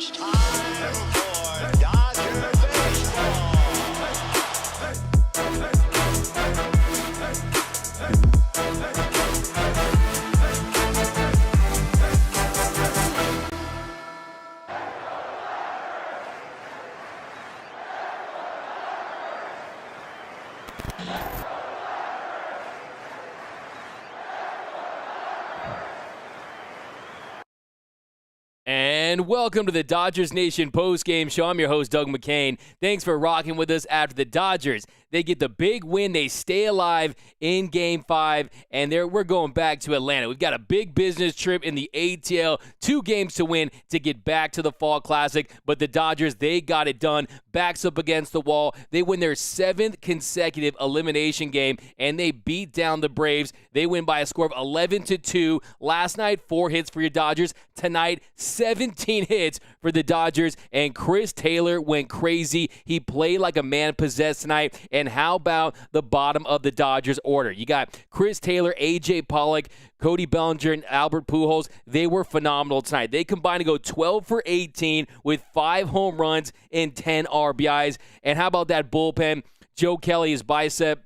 It's time for Dodger baseball. And welcome to the Dodgers Nation postgame show. I'm your host, Doug McCain. Thanks for rocking with us after the Dodgers. They get the big win. They stay alive in Game 5, and we're going back to Atlanta. We've got a big business trip in the ATL, 2 games to win to get back to the Fall Classic, but the Dodgers, they got it done. Backs up against the wall. They win their 7th consecutive elimination game, and they beat down the Braves. They win by a score of 11-2. Last night, 4 hits for your Dodgers. Tonight, 17 hits for the Dodgers, and Chris Taylor went crazy. He played like a man possessed tonight. And how about the bottom of the Dodgers order? You got Chris Taylor, A.J. Pollock, Cody Bellinger, and Albert Pujols. They were phenomenal tonight. They combined to go 12 for 18 with 5 home runs and 10 RBIs. And how about that bullpen? Joe Kelly, his bicep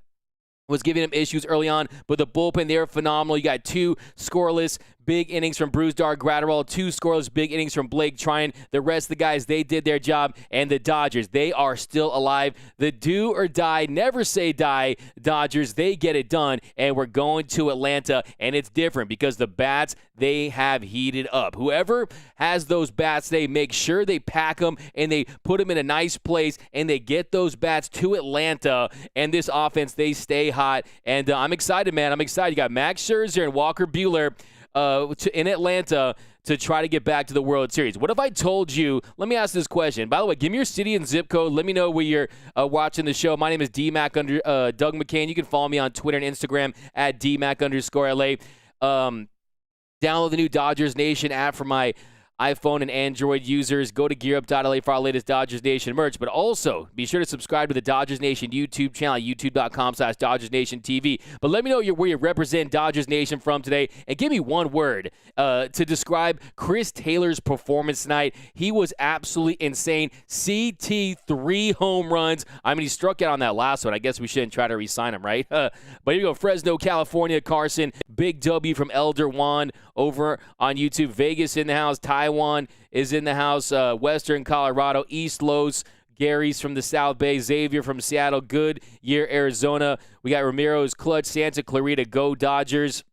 was giving him issues early on, but the bullpen, they're phenomenal. You got 2 scoreless big innings from Brusdar Graterol, 2 scoreless big innings from Blake Tryon. The rest of the guys, they did their job, and the Dodgers, they are still alive. The do or die, never say die Dodgers, they get it done, and we're going to Atlanta, and it's different because the bats, they have heated up. Whoever has those bats, they make sure they pack them, and they put them in a nice place, and they get those bats to Atlanta, and this offense, they stay hot, and I'm excited, man. I'm excited. You got Max Scherzer and Walker Buehler in Atlanta to try to get back to the World Series. What if I told you, let me ask this question. By the way, give me your city and zip code. Let me know where you're watching the show. My name is Doug McCain. You can follow me on Twitter and Instagram at DMac_LA. Download the new Dodgers Nation app for my iPhone and Android users. Go to gearup.la for our latest Dodgers Nation merch. But also, be sure to subscribe to the Dodgers Nation YouTube channel, youtube.com/Dodgers Nation TV. But let me know where you represent Dodgers Nation from today. And give me one word to describe Chris Taylor's performance tonight. He was absolutely insane. CT 3 home runs. I mean, he struck out on that last one. I guess we shouldn't try to re-sign him, right? But here you go. Fresno, California, Carson. Big W from Elder Juan over on YouTube. Vegas in the house. Taiwan is in the house. Western Colorado. East Los. Gary's from the South Bay. Xavier from Seattle. Goodyear, Arizona. We got Ramiro's Clutch. Santa Clarita. Go Dodgers.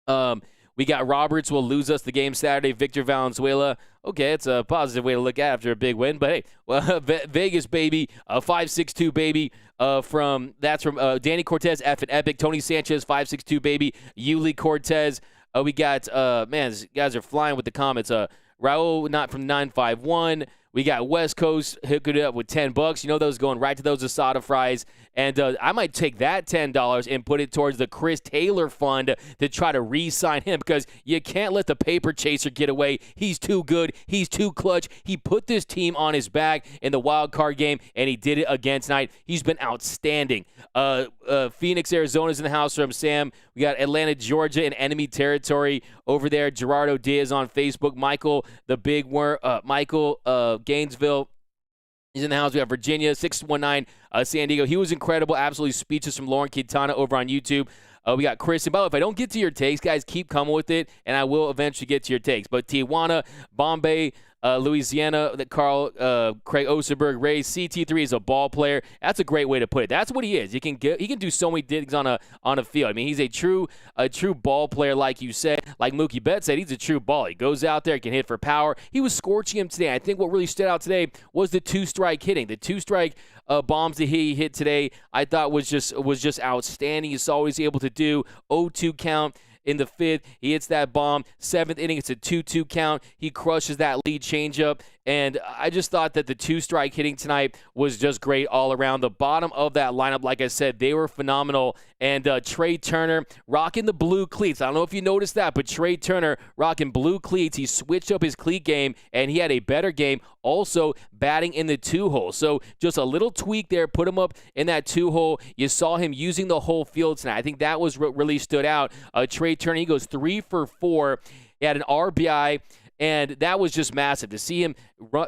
We got Roberts will lose us the game Saturday. Victor Valenzuela. Okay, it's a positive way to look at after a big win. But hey, well, Vegas, baby. 562, baby. From Danny Cortez, F and Epic. Tony Sanchez, 562, baby. Yuli Cortez. We got, man, these guys are flying with the comments. Raul, not from 951. We got West Coast hooking it up with $10. You know those going right to those Asada fries. And I might take that $10 and put it towards the Chris Taylor fund to try to re-sign him because you can't let the paper chaser get away. He's too good. He's too clutch. He put this team on his back in the wild card game, and he did it again tonight. He's been outstanding. Phoenix, Arizona's in the house from Sam. We got Atlanta, Georgia in enemy territory over there. Gerardo Diaz on Facebook. Michael, the big worm. Michael, Gainesville. He's in the house. We have Virginia, 619, San Diego. He was incredible, absolutely speechless from Lauren Quintana over on YouTube. We got Chris. And by the way, if I don't get to your takes, guys, keep coming with it, and I will eventually get to your takes. But Tijuana, Bombay, Louisiana, Craig Osterberg, Ray, CT3 is a ball player. That's a great way to put it. That's what he is. He can do so many things on a field. I mean, he's a true ball player, like you said. Like Mookie Betts said, he's a true ball. He goes out there, can hit for power. He was scorching him today. I think what really stood out today was the 2-strike hitting. The 2-strike bombs that he hit today, I thought was just outstanding. He's always able to do 0-2 count. In the 5th, he hits that bomb. 7th inning, it's a 2-2 count. He crushes that lead changeup. And I just thought that the 2-strike hitting tonight was just great all around. The bottom of that lineup, like I said, they were phenomenal. And Trea Turner rocking the blue cleats. I don't know if you noticed that, but Trea Turner rocking blue cleats. He switched up his cleat game, and he had a better game. Also, batting in the 2-hole. So just a little tweak there, put him up in that 2-hole. You saw him using the whole field tonight. I think that was what really stood out. Trea Turner, he goes 3 for 4. He had an RBI. And that was just massive to see him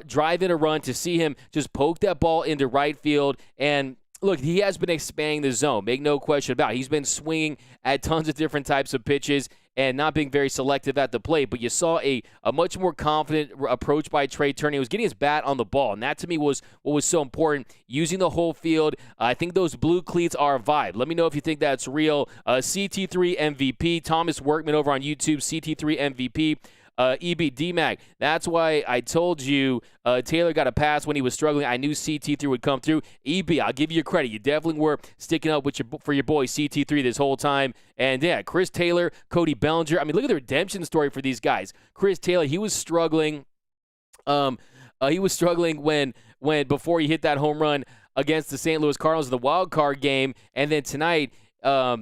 drive in a run, to see him just poke that ball into right field. And look, he has been expanding the zone, make no question about it. He's been swinging at tons of different types of pitches and not being very selective at the plate. But you saw a much more confident approach by Trea Turner. He was getting his bat on the ball, and that to me was what was so important, using the whole field. I think those blue cleats are a vibe. Let me know if you think that's real. CT3 MVP, Thomas Workman over on YouTube, CT3 MVP. EB DMAC. That's why I told you Taylor got a pass when he was struggling. I knew CT3 would come through. EB, I'll give you credit. You definitely were sticking up for your boy CT3 this whole time. And yeah, Chris Taylor, Cody Bellinger. I mean, look at the redemption story for these guys. Chris Taylor, he was struggling. He was struggling when before he hit that home run against the St. Louis Cardinals in the wild card game, and then tonight.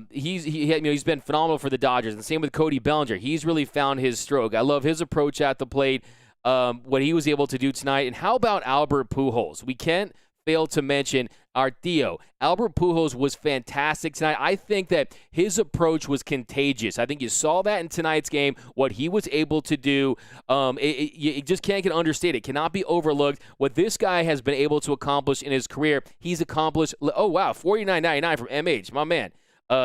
He's been phenomenal for the Dodgers, and same with Cody Bellinger. He's really found his stroke. I love his approach at the plate, what he was able to do tonight. And how about Albert Pujols? We can't fail to mention our Theo. Albert Pujols was fantastic tonight. I think that his approach was contagious. I think you saw that in tonight's game, what he was able to do. You just can't get understated. It cannot be overlooked. What this guy has been able to accomplish in his career, he's accomplished. Oh, wow, $49.99 from MH, my man.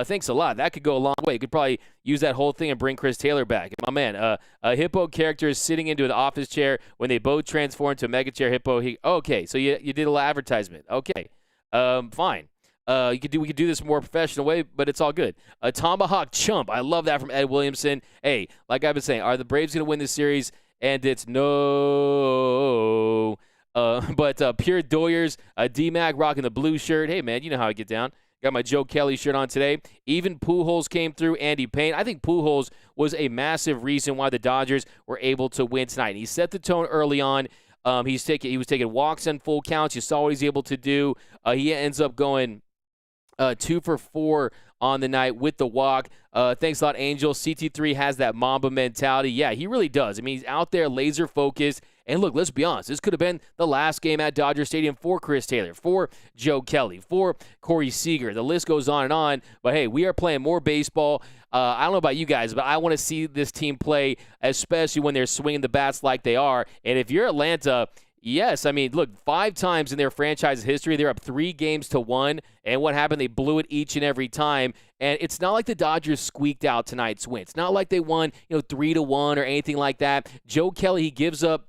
Thanks a lot. That could go a long way. You could probably use that whole thing and bring Chris Taylor back. My man, a hippo character is sitting into an office chair when they both transform to a mega chair hippo. Okay, so you did a little advertisement. Okay, fine. We could do this more professional way, but it's all good. A tomahawk chump. I love that from Ed Williamson. Hey, like I've been saying, are the Braves going to win this series? And it's no. But Pure Doyers, D-Mac rocking the blue shirt. Hey, man, you know how I get down. Got my Joe Kelly shirt on today. Even Pujols came through. Andy Payne. I think Pujols was a massive reason why the Dodgers were able to win tonight. And he set the tone early on. He was taking walks and full counts. You saw what he's able to do. He ends up going 2 for 4 on the night with the walk. Thanks a lot, Angel. CT3 has that Mamba mentality. Yeah, he really does. I mean, he's out there laser focused. And look, let's be honest. This could have been the last game at Dodger Stadium for Chris Taylor, for Joe Kelly, for Corey Seager. The list goes on and on. But, hey, we are playing more baseball. I don't know about you guys, but I want to see this team play, especially when they're swinging the bats like they are. And if you're Atlanta, yes, I mean, look, 5 times in their franchise history, they're up 3-1. And what happened? They blew it each and every time. And it's not like the Dodgers squeaked out tonight's win. It's not like they won, 3-1 or anything like that. Joe Kelly, he gives up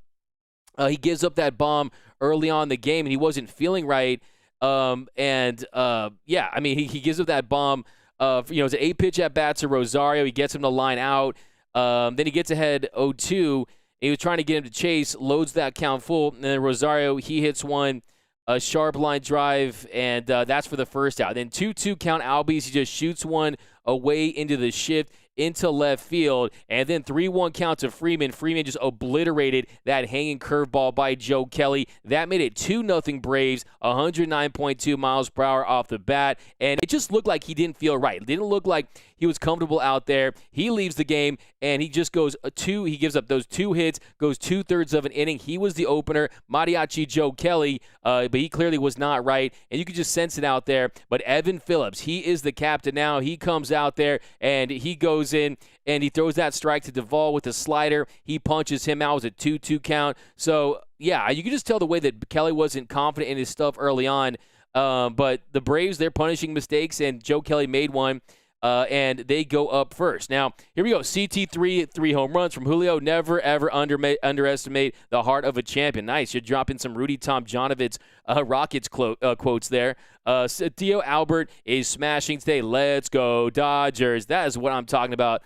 that bomb early on in the game, and he wasn't feeling right. Yeah, I mean, he gives up that bomb. It's an 8-pitch at bat to Rosario. He gets him to line out. Then he gets ahead 0-2. He was trying to get him to chase, loads that count full, and then Rosario, he hits one, a sharp line drive, and that's for the first out. Then 2-2 count Albies. He just shoots one away into the shift, into left field, and then 3-1 count to Freeman. Freeman just obliterated that hanging curveball by Joe Kelly. That made it 2-0 Braves, 109.2 miles per hour off the bat, and it just looked like he didn't feel right. It didn't look like he was comfortable out there. He leaves the game, and he just goes he gives up those 2 hits, goes 2/3 of an inning. He was the opener, Mariachi Joe Kelly, but he clearly was not right, and you could just sense it out there. But Evan Phillips, he is the captain now. He comes out there, and he goes in, and he throws that strike to Duvall with the slider. He punches him out. It was a 2-2 count. So, yeah, you can just tell the way that Kelly wasn't confident in his stuff early on. But the Braves, they're punishing mistakes, and Joe Kelly made one. And they go up first. Now, here we go. CT3, 3 home runs from Julio. Never, ever underestimate the heart of a champion. Nice. You're dropping some Rudy Tomjanovich Rockets quotes there. Theo Albert is smashing today. Let's go, Dodgers. That is what I'm talking about,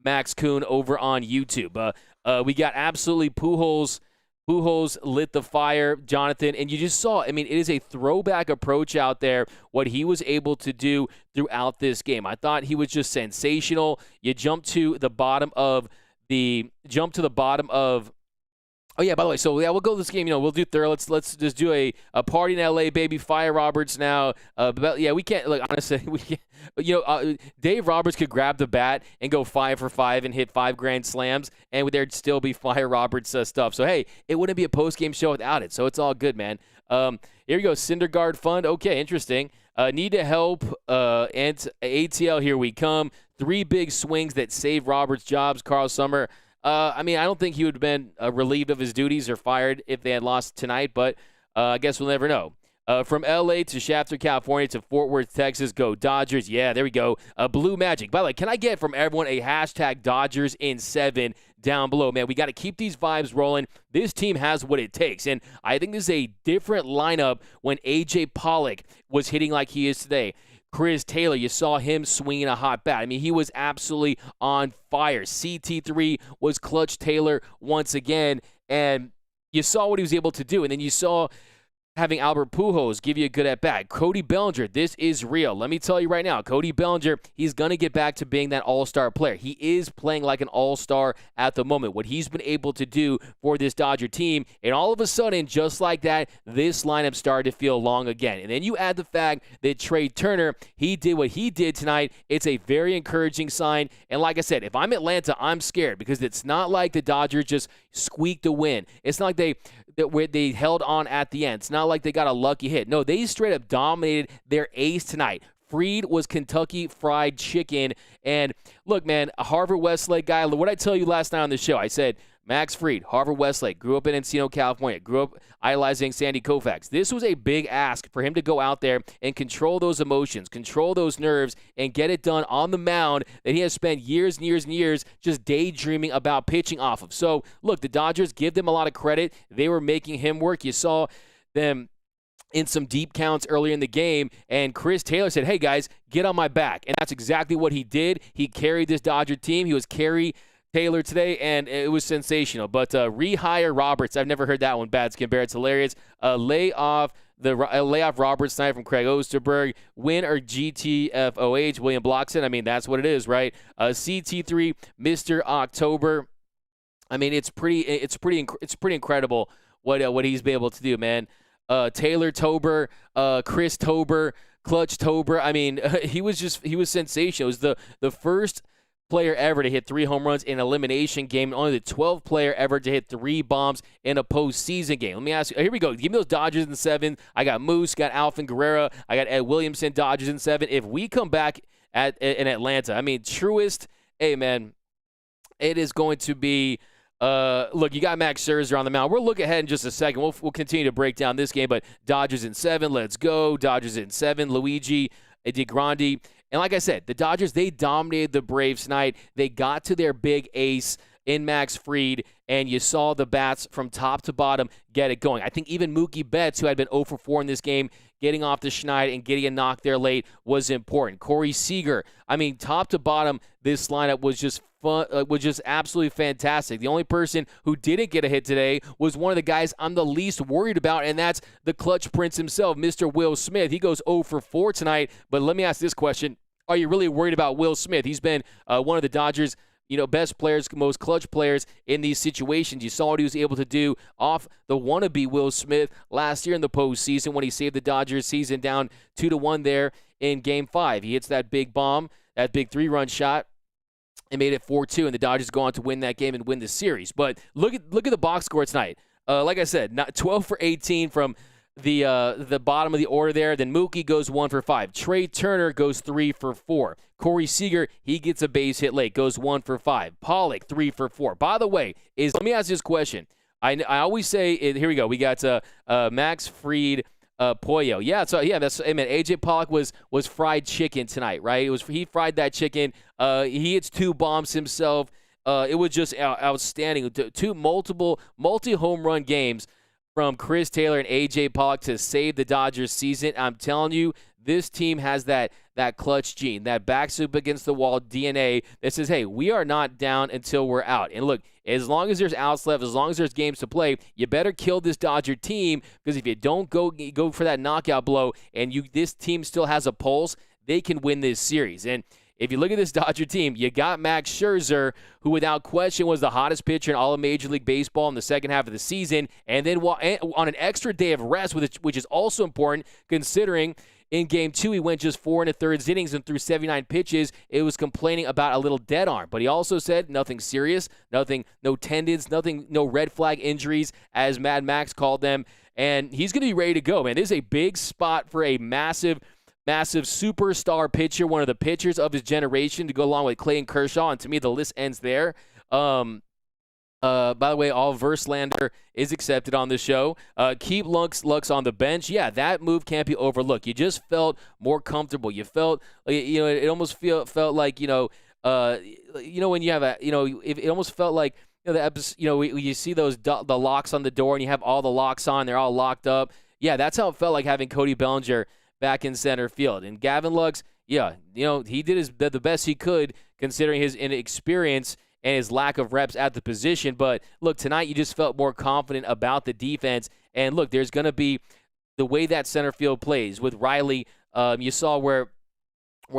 Max Kuhn over on YouTube. We got absolutely Pujols. Pujols lit the fire, Jonathan, and you just saw, I mean, it is a throwback approach out there, what he was able to do throughout this game. I thought he was just sensational. You jump to the bottom of Oh, yeah, by the way, so, yeah, we'll go this game. We'll do thorough. Let's just do a party in L.A., baby. Fire Roberts now. But, yeah, we can't, honestly, we can't. Dave Roberts could grab the bat and go 5 for 5 and hit 5 grand slams, and there'd still be Fire Roberts stuff. So, hey, it wouldn't be a post-game show without it, so it's all good, man. Here we go, Syndergaard Fund. Okay, interesting. Need to help, and ATL, here we come. 3 big swings that save Roberts' jobs. Carl Summer. I mean, I don't think he would have been relieved of his duties or fired if they had lost tonight, but I guess we'll never know. From L.A. to Shafter, California to Fort Worth, Texas, go Dodgers. Yeah, there we go. Blue Magic. By the way, can I get from everyone a hashtag Dodgers in 7 down below? Man, we got to keep these vibes rolling. This team has what it takes, and I think this is a different lineup when A.J. Pollock was hitting like he is today. Chris Taylor, you saw him swinging a hot bat. I mean, he was absolutely on fire. CT3 was Clutch Taylor once again, and you saw what he was able to do. And then you saw having Albert Pujols give you a good at-bat. Cody Bellinger, this is real. Let me tell you right now, Cody Bellinger, he's going to get back to being that all-star player. He is playing like an all-star at the moment. What he's been able to do for this Dodger team, and all of a sudden, just like that, this lineup started to feel long again. And then you add the fact that Trea Turner, he did what he did tonight. It's a very encouraging sign. And like I said, if I'm Atlanta, I'm scared because it's not like the Dodgers just squeaked a win. It's not like they held on at the end. It's not like they got a lucky hit. No, they straight up dominated their ace tonight. Fried was Kentucky Fried Chicken. And look, man, a Harvard Westlake guy, what did I tell you last night on the show? I said, Max Fried, Harvard Westlake, grew up in Encino, California, grew up idolizing Sandy Koufax. This was a big ask for him to go out there and control those emotions, control those nerves, and get it done on the mound that he has spent years and years and years just daydreaming about pitching off of. So, look, the Dodgers, give them a lot of credit. They were making him work. You saw them in some deep counts earlier in the game, and Chris Taylor said, hey, guys, get on my back. And that's exactly what he did. He carried this Dodger team. He was Taylor today, and it was sensational. But rehire Roberts. I've never heard that one. Badskin Bear. It's hilarious. Lay off Roberts tonight from Craig Osterberg. Win or GTFOH. William Blockson. I mean, that's what it is, right? CT3, Mr. October. I mean, it's pretty incredible what he's been able to do, man. Taylor Tober, Chris Tober, Clutch Tober. I mean, he was sensational. It was the first player ever to hit 3 home runs in an elimination game, and only the 12th player ever to hit 3 bombs in a postseason game. Let me ask you, here we go. Give me those Dodgers in 7. I got Moose, got Alvin Guerrera, I got Ed Williamson, Dodgers in 7. If we come back in Atlanta, I mean, truest, hey, man, it is going to be look, you got Max Scherzer on the mound. We'll look ahead in just a second. We'll continue to break down this game, but Dodgers in 7, let's go. Dodgers in 7, Luigi DeGrande. And like I said, the Dodgers, they dominated the Braves tonight. They got to their big ace in Max Fried, and you saw the bats from top to bottom get it going. I think even Mookie Betts, who had been 0 for 4 in this game, getting off the schneid and getting a knock there late was important. Corey Seager, I mean, top to bottom, this lineup was just fun, was just absolutely fantastic. The only person who didn't get a hit today was one of the guys I'm the least worried about, and that's the clutch prince himself, Mr. Will Smith. He goes 0 for 4 tonight, but let me ask this question. Are you really worried about Will Smith? He's been one of the Dodgers' best players, most clutch players in these situations. You saw what he was able to do off the wannabe Will Smith last year in the postseason when he saved the Dodgers season down 2-1 there in Game 5. He hits that big bomb, that big 3-run shot, and made it 4-2, and the Dodgers go on to win that game and win the series. But look at the box score tonight. Like I said, 12 for 18 from the bottom of the order there. Then Mookie goes 1 for 5. Trea Turner goes 3 for 4. Corey Seager, he gets a base hit late, goes 1 for 5. Pollock, 3 for 4. By the way, let me ask this question. I always say, here we go. We got Max Fried, Pollo. Yeah, so yeah, that's, hey man, AJ Pollock was fried chicken tonight, right? He fried that chicken. He hits 2 bombs himself. It was just outstanding. Multi-home run games from Chris Taylor and A.J. Pollock to save the Dodgers season. I'm telling you, this team has that clutch gene, that backs up against the wall DNA that says, hey, we are not down until we're out. And look, as long as there's outs left, as long as there's games to play, you better kill this Dodger team, because if you don't go for that knockout blow and this team still has a pulse, they can win this series. And if you look at this Dodger team, you got Max Scherzer, who without question was the hottest pitcher in all of Major League Baseball in the second half of the season, and then on an extra day of rest, which is also important considering in Game 2 he went just 4 1/3 innings and threw 79 pitches. It was complaining about a little dead arm, but he also said nothing serious, no tendons, no red flag injuries, as Mad Max called them, and he's going to be ready to go, man. This is a big spot for a massive superstar pitcher, one of the pitchers of his generation, to go along with Clayton Kershaw, and to me the list ends there. By the way, all Verslander is accepted on the show. Keep Lux on the bench. Yeah, that move can't be overlooked. You just felt more comfortable. You felt, it almost felt like, when you have it almost felt like, the episode, you see those the locks on the door and you have all the locks on. They're all locked up. Yeah, that's how it felt like having Cody Bellinger back in center field. And Gavin Lux, yeah, he did the best he could considering his inexperience and his lack of reps at the position. But look, tonight you just felt more confident about the defense. And look, there's going to be the way that center field plays with Riley. You saw where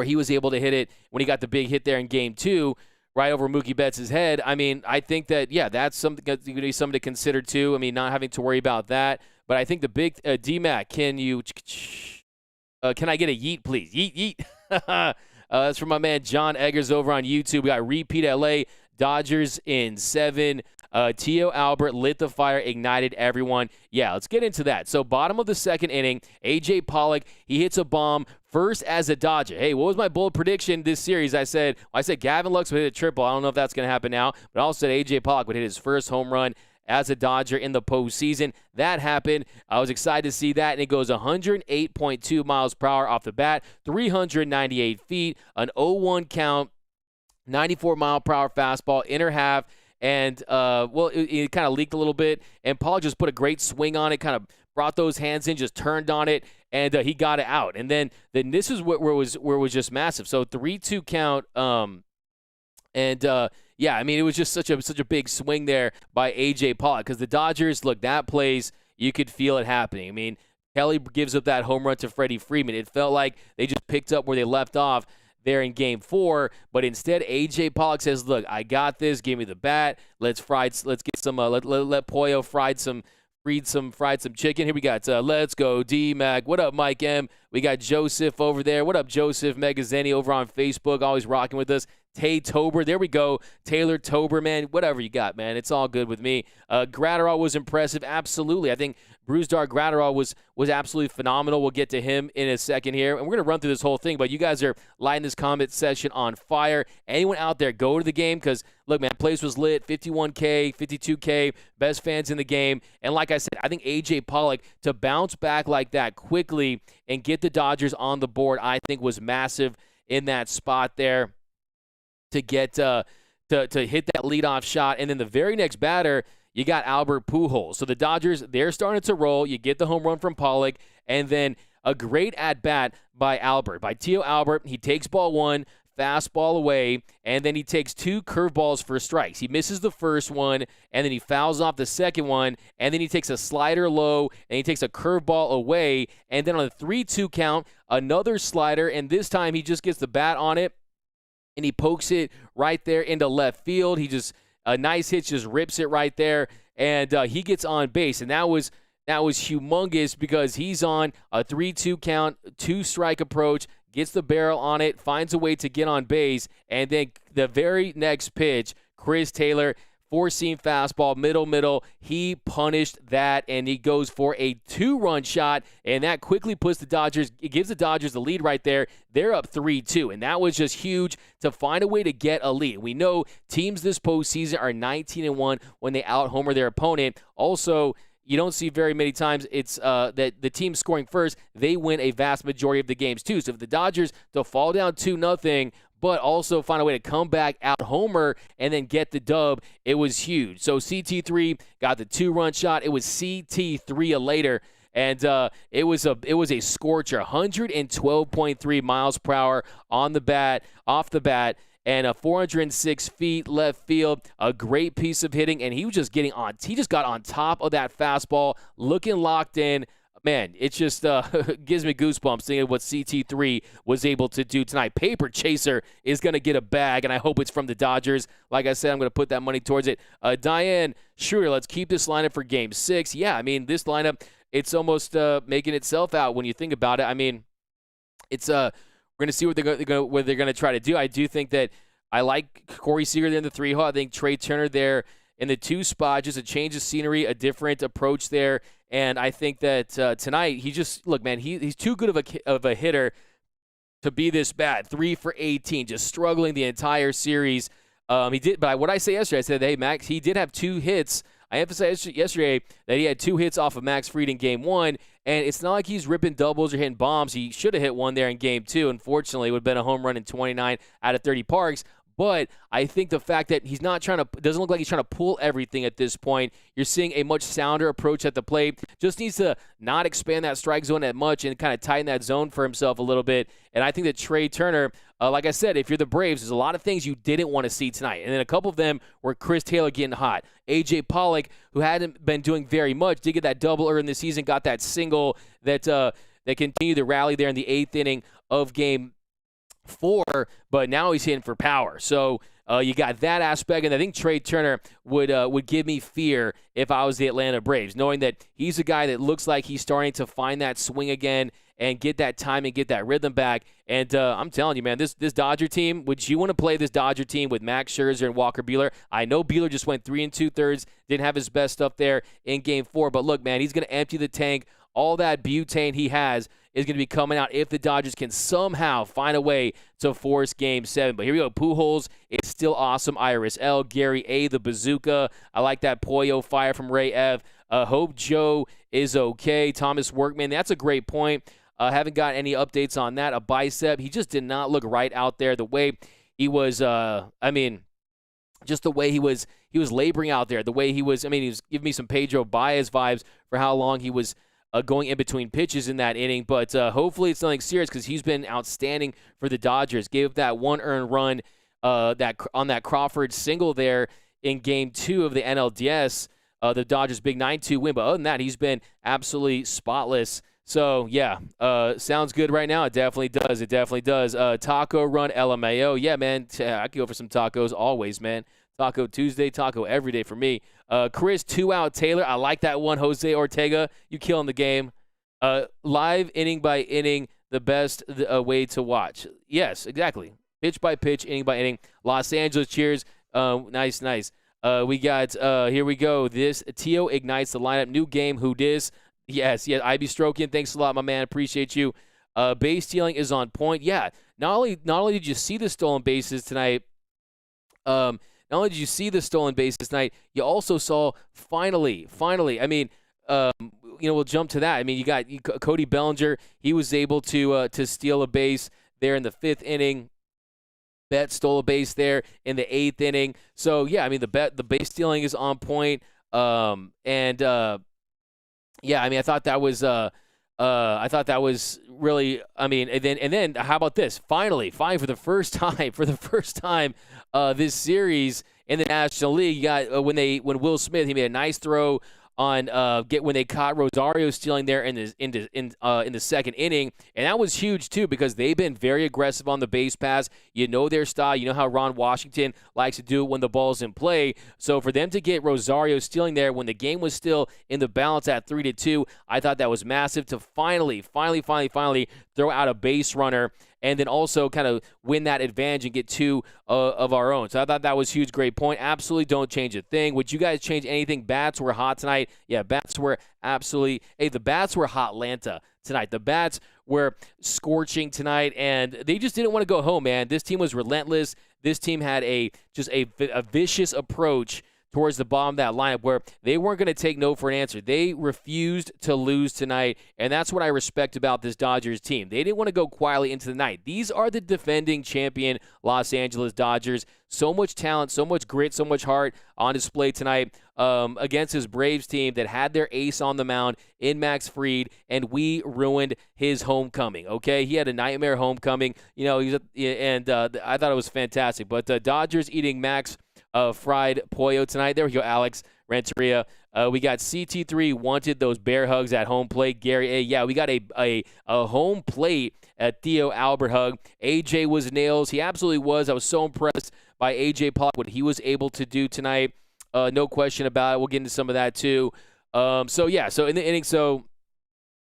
he was able to hit it when he got the big hit there in Game 2, right over Mookie Betts' head. I mean, I think that, yeah, that's something that's going to be something to consider too. I mean, not having to worry about that. But I think the big D-Mac, can I get a yeet, please? Yeet. That's from my man John Eggers over on YouTube. We got repeat LA. Dodgers in 7. Teo Albert lit the fire, ignited everyone. Yeah, let's get into that. So bottom of the second inning, A.J. Pollock, he hits a bomb first as a Dodger. Hey, what was my bold prediction this series? I said Gavin Lux would hit a triple. I don't know if that's going to happen now, but I also said A.J. Pollock would hit his first home run as a Dodger in the postseason. That happened. I was excited to see that, and it goes 108.2 miles per hour off the bat, 398 feet, an 0-1 count, 94-mile-per-hour fastball, inner half, and, it kind of leaked a little bit, and Paul just put a great swing on it, kind of brought those hands in, just turned on it, and he got it out. And then this is where it was just massive. So 3-2 count, yeah, I mean, it was just such a big swing there by A.J. Pollock because the Dodgers, look, that plays, you could feel it happening. I mean, Kelly gives up that home run to Freddie Freeman. It felt like they just picked up where they left off there in Game 4, but instead A.J. Pollock says, "Look, I got this. Give me the bat. Let's get some. Let Pollo fried some chicken. Here we got. Let's go D-Mac. What up, Mike M? We got Joseph over there. What up, Joseph Megazzeni over on Facebook, always rocking with us. Tay Tober, there we go. Taylor Tober, man, whatever you got, man. It's all good with me. Gratterall was impressive, absolutely. I think Brusdar Gratterall was absolutely phenomenal. We'll get to him in a second here, and we're going to run through this whole thing, but you guys are lighting this comment session on fire. Anyone out there, go to the game because, look, man, place was lit, 51K, 52K, best fans in the game. And like I said, I think A.J. Pollock, to bounce back like that quickly and get the Dodgers on the board, I think was massive in that spot there. To get to hit that leadoff shot. And then the very next batter, you got Albert Pujols. So the Dodgers, they're starting to roll. You get the home run from Pollock, and then a great at-bat by Teo Albert. He takes ball 1, fastball away, and then he takes 2 curveballs for strikes. He misses the first one, and then he fouls off the second one, and then he takes a slider low, and he takes a curveball away, and then on the 3-2 count, another slider, and this time he just gets the bat on it, and he pokes it right there into left field. He just, a nice hit, just rips it right there, and he gets on base. And that was humongous because he's on a 3-2 count, 2-strike approach, gets the barrel on it, finds a way to get on base, and then the very next pitch, Chris Taylor, 4-seam fastball, middle. He punished that, and he goes for a 2-run shot, and that quickly puts the Dodgers, it gives the Dodgers the lead right there. They're up 3-2, and that was just huge to find a way to get a lead. We know teams this postseason are 19-1 when they out-homer their opponent. Also, you don't see very many times it's that the team scoring first, they win a vast majority of the games too. So if the Dodgers to fall down 2-0, but also find a way to come back out homer and then get the dub, it was huge. So CT3 got the 2-run shot. It was CT3 later, and it was a scorcher, 112.3 miles per hour off the bat, and a 406 feet left field, a great piece of hitting, and he just got on top of that fastball, looking locked in. Man, it just gives me goosebumps thinking of what CT3 was able to do tonight. Paper Chaser is going to get a bag, and I hope it's from the Dodgers. Like I said, I'm going to put that money towards it. Diane, sure, let's keep this lineup for Game 6. Yeah, I mean, this lineup, it's almost making itself out when you think about it. I mean, it's we're going to see what they're going to try to do. I do think that I like Corey Seager there in the 3-hole. I think Trey Turner there in the 2 spot, just a change of scenery, a different approach there. And I think that tonight, he's too good of a hitter to be this bad. 3 for 18, just struggling the entire series. He did, but what I say yesterday, I said, hey, Max, he did have 2 hits. I emphasized yesterday that he had 2 hits off of Max Fried in Game 1, and it's not like he's ripping doubles or hitting bombs. He should have hit one there in Game 2. Unfortunately, it would have been a home run in 29 out of 30 parks. But I think the fact that he's not doesn't look like he's trying to pull everything at this point. You're seeing a much sounder approach at the plate. Just needs to not expand that strike zone that much and kind of tighten that zone for himself a little bit. And I think that Trea Turner, like I said, if you're the Braves, there's a lot of things you didn't want to see tonight. And then a couple of them were Chris Taylor getting hot. A.J. Pollock, who hadn't been doing very much, did get that double early in the season, got that single that continued the rally there in the 8th inning of Game 4, but now he's hitting for power. So you got that aspect, and I think Trea Turner would give me fear if I was the Atlanta Braves, knowing that he's a guy that looks like he's starting to find that swing again and get that time and get that rhythm back. And I'm telling you, man, this Dodger team, would you want to play this Dodger team with Max Scherzer and Walker Buehler? I know Buehler just went 3 2/3, didn't have his best stuff there in Game 4, but look, man, he's going to empty the tank. All that butane he has is going to be coming out if the Dodgers can somehow find a way to force Game 7. But here we go. Pujols is still awesome. Iris L. Gary A. the Bazooka. I like that Pollo fire from Ray Ev. Hope Joe is okay. Thomas Workman, that's a great point. Haven't got any updates on that. A bicep. He just did not look right out there. The way he was, just the way he was laboring out there. The way he was giving me some Pedro Baez vibes for how long he was going in between pitches in that inning, but hopefully it's nothing serious because he's been outstanding for the Dodgers. Gave that 1 earned run on that Crawford single there in Game 2 of the NLDS, the Dodgers' big 9-2 win. But other than that, he's been absolutely spotless. So, yeah, sounds good right now. It definitely does. It definitely does. Taco run LMAO. Yeah, man, I could go for some tacos always, man. Taco Tuesday, taco every day for me. Chris, 2-out Taylor. I like that one. Jose Ortega, you killing the game. Live inning by inning, the best way to watch. Yes, exactly. Pitch by pitch, inning by inning. Los Angeles, cheers. Nice. We got, here we go. This, Tio ignites the lineup. New game, who dis? Yes, IB Strokin, thanks a lot, my man. Appreciate you. Base stealing is on point. Yeah, not only did you see the stolen bases tonight, not only did you see the stolen bases tonight, you also saw finally. We'll jump to that. I mean, you got Cody Bellinger. He was able to steal a base there in the 5th inning. Bet stole a base there in the 8th inning. So yeah, I mean the base stealing is on point. I thought that was really. I mean, and then how about this? Finally, for the first time, this series in the National League, you got when Will Smith, he made a nice throw on when they caught Rosario stealing there in the 2nd inning, and that was huge too because they've been very aggressive on the base pass. You know their style. You know how Ron Washington likes to do it when the ball's in play. So for them to get Rosario stealing there when the game was still in the balance at 3-2, I thought that was massive to finally throw out a base runner and then also kind of win that advantage and get 2 of our own. So I thought that was huge. Great point. Absolutely don't change a thing. Would you guys change anything? Bats were hot tonight. Yeah, bats were absolutely – hey, the bats were hot Lanta tonight. The bats were scorching tonight, and they just didn't want to go home, man. This team was relentless. This team had a vicious approach towards the bottom of that lineup where they weren't going to take no for an answer. They refused to lose tonight, and that's what I respect about this Dodgers team. They didn't want to go quietly into the night. These are the defending champion Los Angeles Dodgers. So much talent, so much grit, so much heart on display tonight against this Braves team that had their ace on the mound in Max Fried, and we ruined his homecoming, okay? He had a nightmare homecoming. I thought it was fantastic. But Dodgers eating Max fried pollo tonight. There we go, Alex Renteria. We got CT3 wanted those bear hugs at home plate. Gary A. Yeah, we got a home plate at Theo Albert hug. AJ was nails. He absolutely was. I was so impressed by AJ Pollock, what he was able to do tonight. No question about it. We'll get into some of that too. So in the inning, so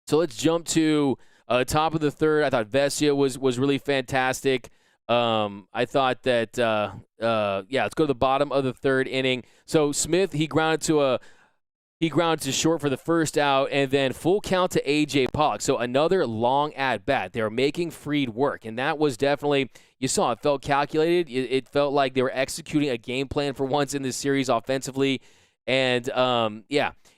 let's jump to top of the 3rd. I thought Vesia was really fantastic. I thought that, let's go to the bottom of the 3rd inning. So Smith, he grounded to He grounded to short for the first out, and then full count to A.J. Pollock. So another long at-bat. They were making Fried work, and that was definitely, you saw it felt calculated. It felt like they were executing a game plan for once in this series offensively. And,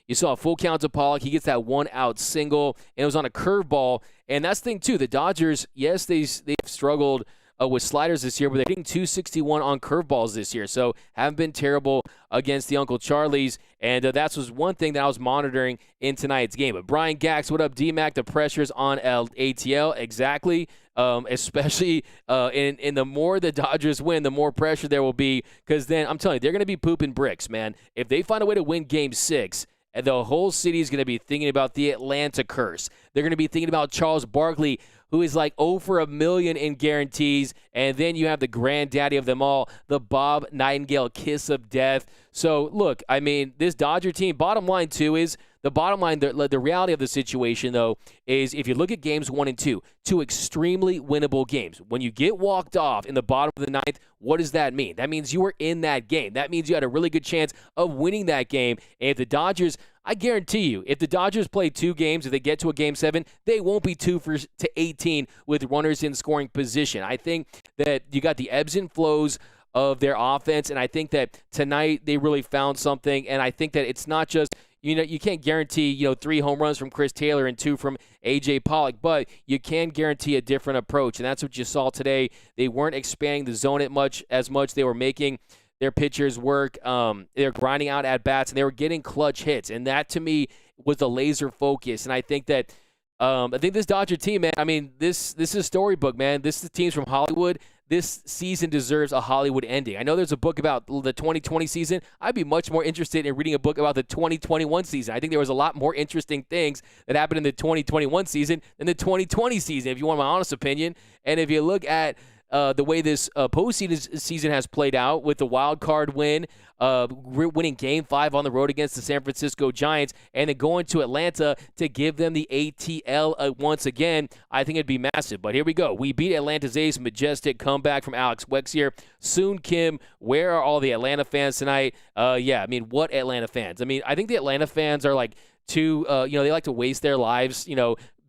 you saw a full count to Pollock. He gets that one-out single, and it was on a curveball. And that's the thing, too. The Dodgers, yes, they've struggled with sliders this year, but they're hitting 261 on curveballs this year. So haven't been terrible against the Uncle Charlies. And that was one thing that I was monitoring in tonight's game. But Brian Gax, what up, D-Mac? The pressure's on ATL. Exactly. Especially in the more the Dodgers win, the more pressure there will be. Because then, I'm telling you, they're going to be pooping bricks, man. If they find a way to win Game 6, and the whole city is going to be thinking about the Atlanta curse. They're going to be thinking about Charles Barkley, who is like 0 for a million in guarantees. And then you have the granddaddy of them all, the Bob Nightingale kiss of death. So, look, I mean, this Dodger team, bottom line, too, is the bottom line, the reality of the situation, though, is if you look at games 1 and 2, two extremely winnable games. When you get walked off in the bottom of the ninth, what does that mean? That means you were in that game. That means you had a really good chance of winning that game. And if the Dodgers, I guarantee you, if the Dodgers play 2 games, if they get to a Game 7, they won't be 2 for 18 with runners in scoring position. I think that you got the ebbs and flows of their offense, and I think that tonight they really found something, and I think that it's not just, you can't guarantee, 3 home runs from Chris Taylor and 2 from A.J. Pollock, but you can guarantee a different approach, and that's what you saw today. They weren't expanding the zone as much. They were making their pitchers work. They're grinding out at-bats, and they were getting clutch hits, and that, to me, was the laser focus, and I think that I think this Dodger team, man, I mean, this is storybook, man. This is teams from Hollywood. This season deserves a Hollywood ending. I know there's a book about the 2020 season. I'd be much more interested in reading a book about the 2021 season. I think there was a lot more interesting things that happened in the 2021 season than the 2020 season, if you want my honest opinion. And if you look at the way this postseason season has played out with the wild card win, winning Game 5 on the road against the San Francisco Giants, and then going to Atlanta to give them the ATL once again, I think it'd be massive. But here we go. We beat Atlanta's ace, majestic comeback from Alex Wexier. Soon Kim, where are all the Atlanta fans tonight? What Atlanta fans? I mean, I think the Atlanta fans are like too, they like to waste their lives,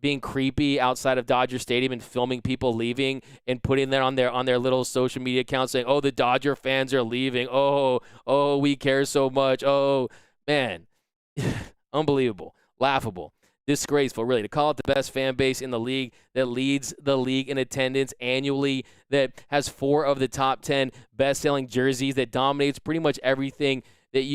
being creepy outside of Dodger Stadium and filming people leaving and putting that on their little social media accounts saying, oh, the Dodger fans are leaving. Oh, we care so much. Oh, man. Unbelievable. Laughable. Disgraceful, really. To call it the best fan base in the league that leads the league in attendance annually, that has 4 of the top 10 best-selling jerseys, that dominates pretty much everything,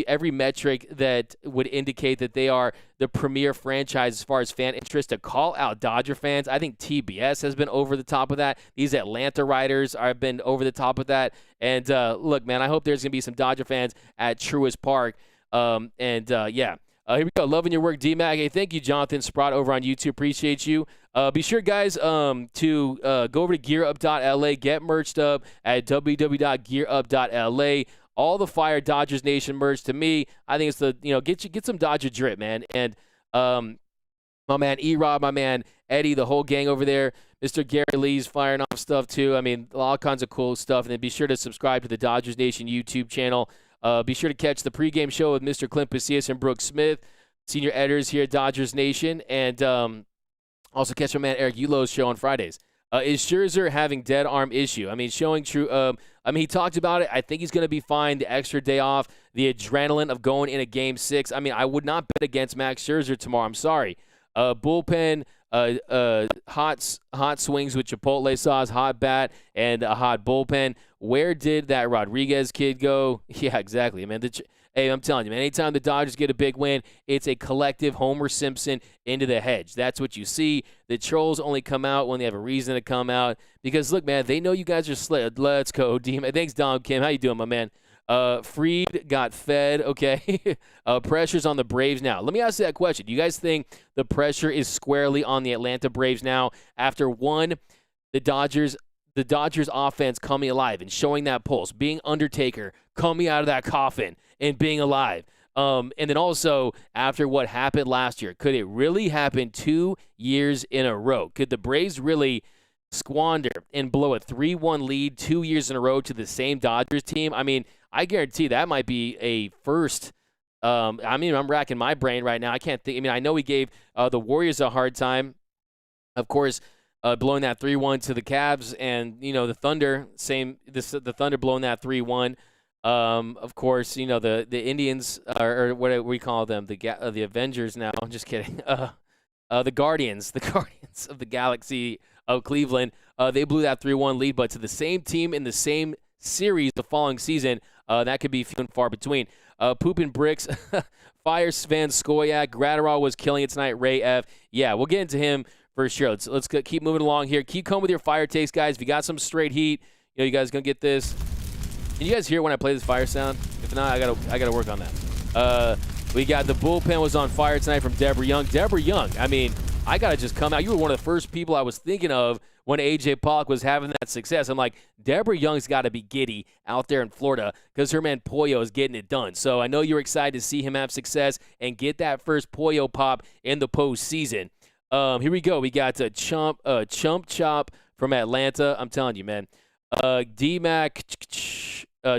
every metric that would indicate that they are the premier franchise as far as fan interest. To call out Dodger fans, I think TBS has been over the top of that. These Atlanta writers have been over the top of that. And look, man, I hope there's going to be some Dodger fans at Truist Park. Here we go. Loving your work, D-Mag. Hey, thank you, Jonathan Sprott over on YouTube. Appreciate you. Be sure, guys, to go over to gearup.la. Get merched up at www.gearup.la. All the fire Dodgers Nation merch. To me, I think it's get some Dodger drip, man. And my man E-Rob, my man Eddie, the whole gang over there. Mr. Gary Lee's firing off stuff too. I mean, all kinds of cool stuff. And then be sure to subscribe to the Dodgers Nation YouTube channel. Be sure to catch the pregame show with Mr. Clint Pasillas and Brooke Smith, senior editors here at Dodgers Nation. And also catch my man Eric Ulo's show on Fridays. Is Scherzer having dead arm issue? I mean, showing true. He talked about it. I think he's going to be fine. The extra day off, the adrenaline of going in a Game 6. I mean, I would not bet against Max Scherzer tomorrow. I'm sorry. Bullpen, hot swings with Chipotle sauce, hot bat, and a hot bullpen. Where did that Rodriguez kid go? Yeah, exactly. I mean, hey, I'm telling you, man, anytime the Dodgers get a big win, it's a collective Homer Simpson into the hedge. That's what you see. The trolls only come out when they have a reason to come out. Because, look, man, they know you guys are slid. Let's go, D-Man. Thanks, Dom Kim. How you doing, my man? Fried got fed, okay? Pressure's on the Braves now. Let me ask you that question. Do you guys think the pressure is squarely on the Atlanta Braves now after, one, the Dodgers offense coming alive and showing that pulse, being Undertaker, coming out of that coffin and being alive. And then also, after what happened last year, could it really happen 2 years in a row? Could the Braves really squander and blow a 3-1 lead 2 years in a row to the same Dodgers team? I mean, I guarantee that might be a first I mean, I'm racking my brain right now. I can't think. I mean, I know we gave the Warriors a hard time, of course, blowing that 3-1 to the Cavs, and the Thunder, the Thunder blowing that 3-1. Of course, the Indians, or what do we call them, the Avengers now. I'm just kidding. The Guardians, the Guardians of the Galaxy of Cleveland. They blew that 3-1 lead, but to the same team in the same series the following season, that could be few and far between. Poopin' Bricks, Fire Sven Skoyak, Gratterall was killing it tonight. Ray F. Yeah, we'll get into him for sure. Let's keep moving along here. Keep coming with your fire takes, guys. If you got some straight heat, you guys gonna get this. Can you guys hear when I play this fire sound? If not, I gotta work on that. We got the bullpen was on fire tonight from Deborah Young. Deborah Young, I mean, I gotta just come out. You were one of the first people I was thinking of when AJ Pollock was having that success. I'm like, Deborah Young's got to be giddy out there in Florida because her man Pollo is getting it done. So I know you're excited to see him have success and get that first Pollo pop in the postseason. Here we go. We got Chump Chop from Atlanta. I'm telling you, man. D-Mac,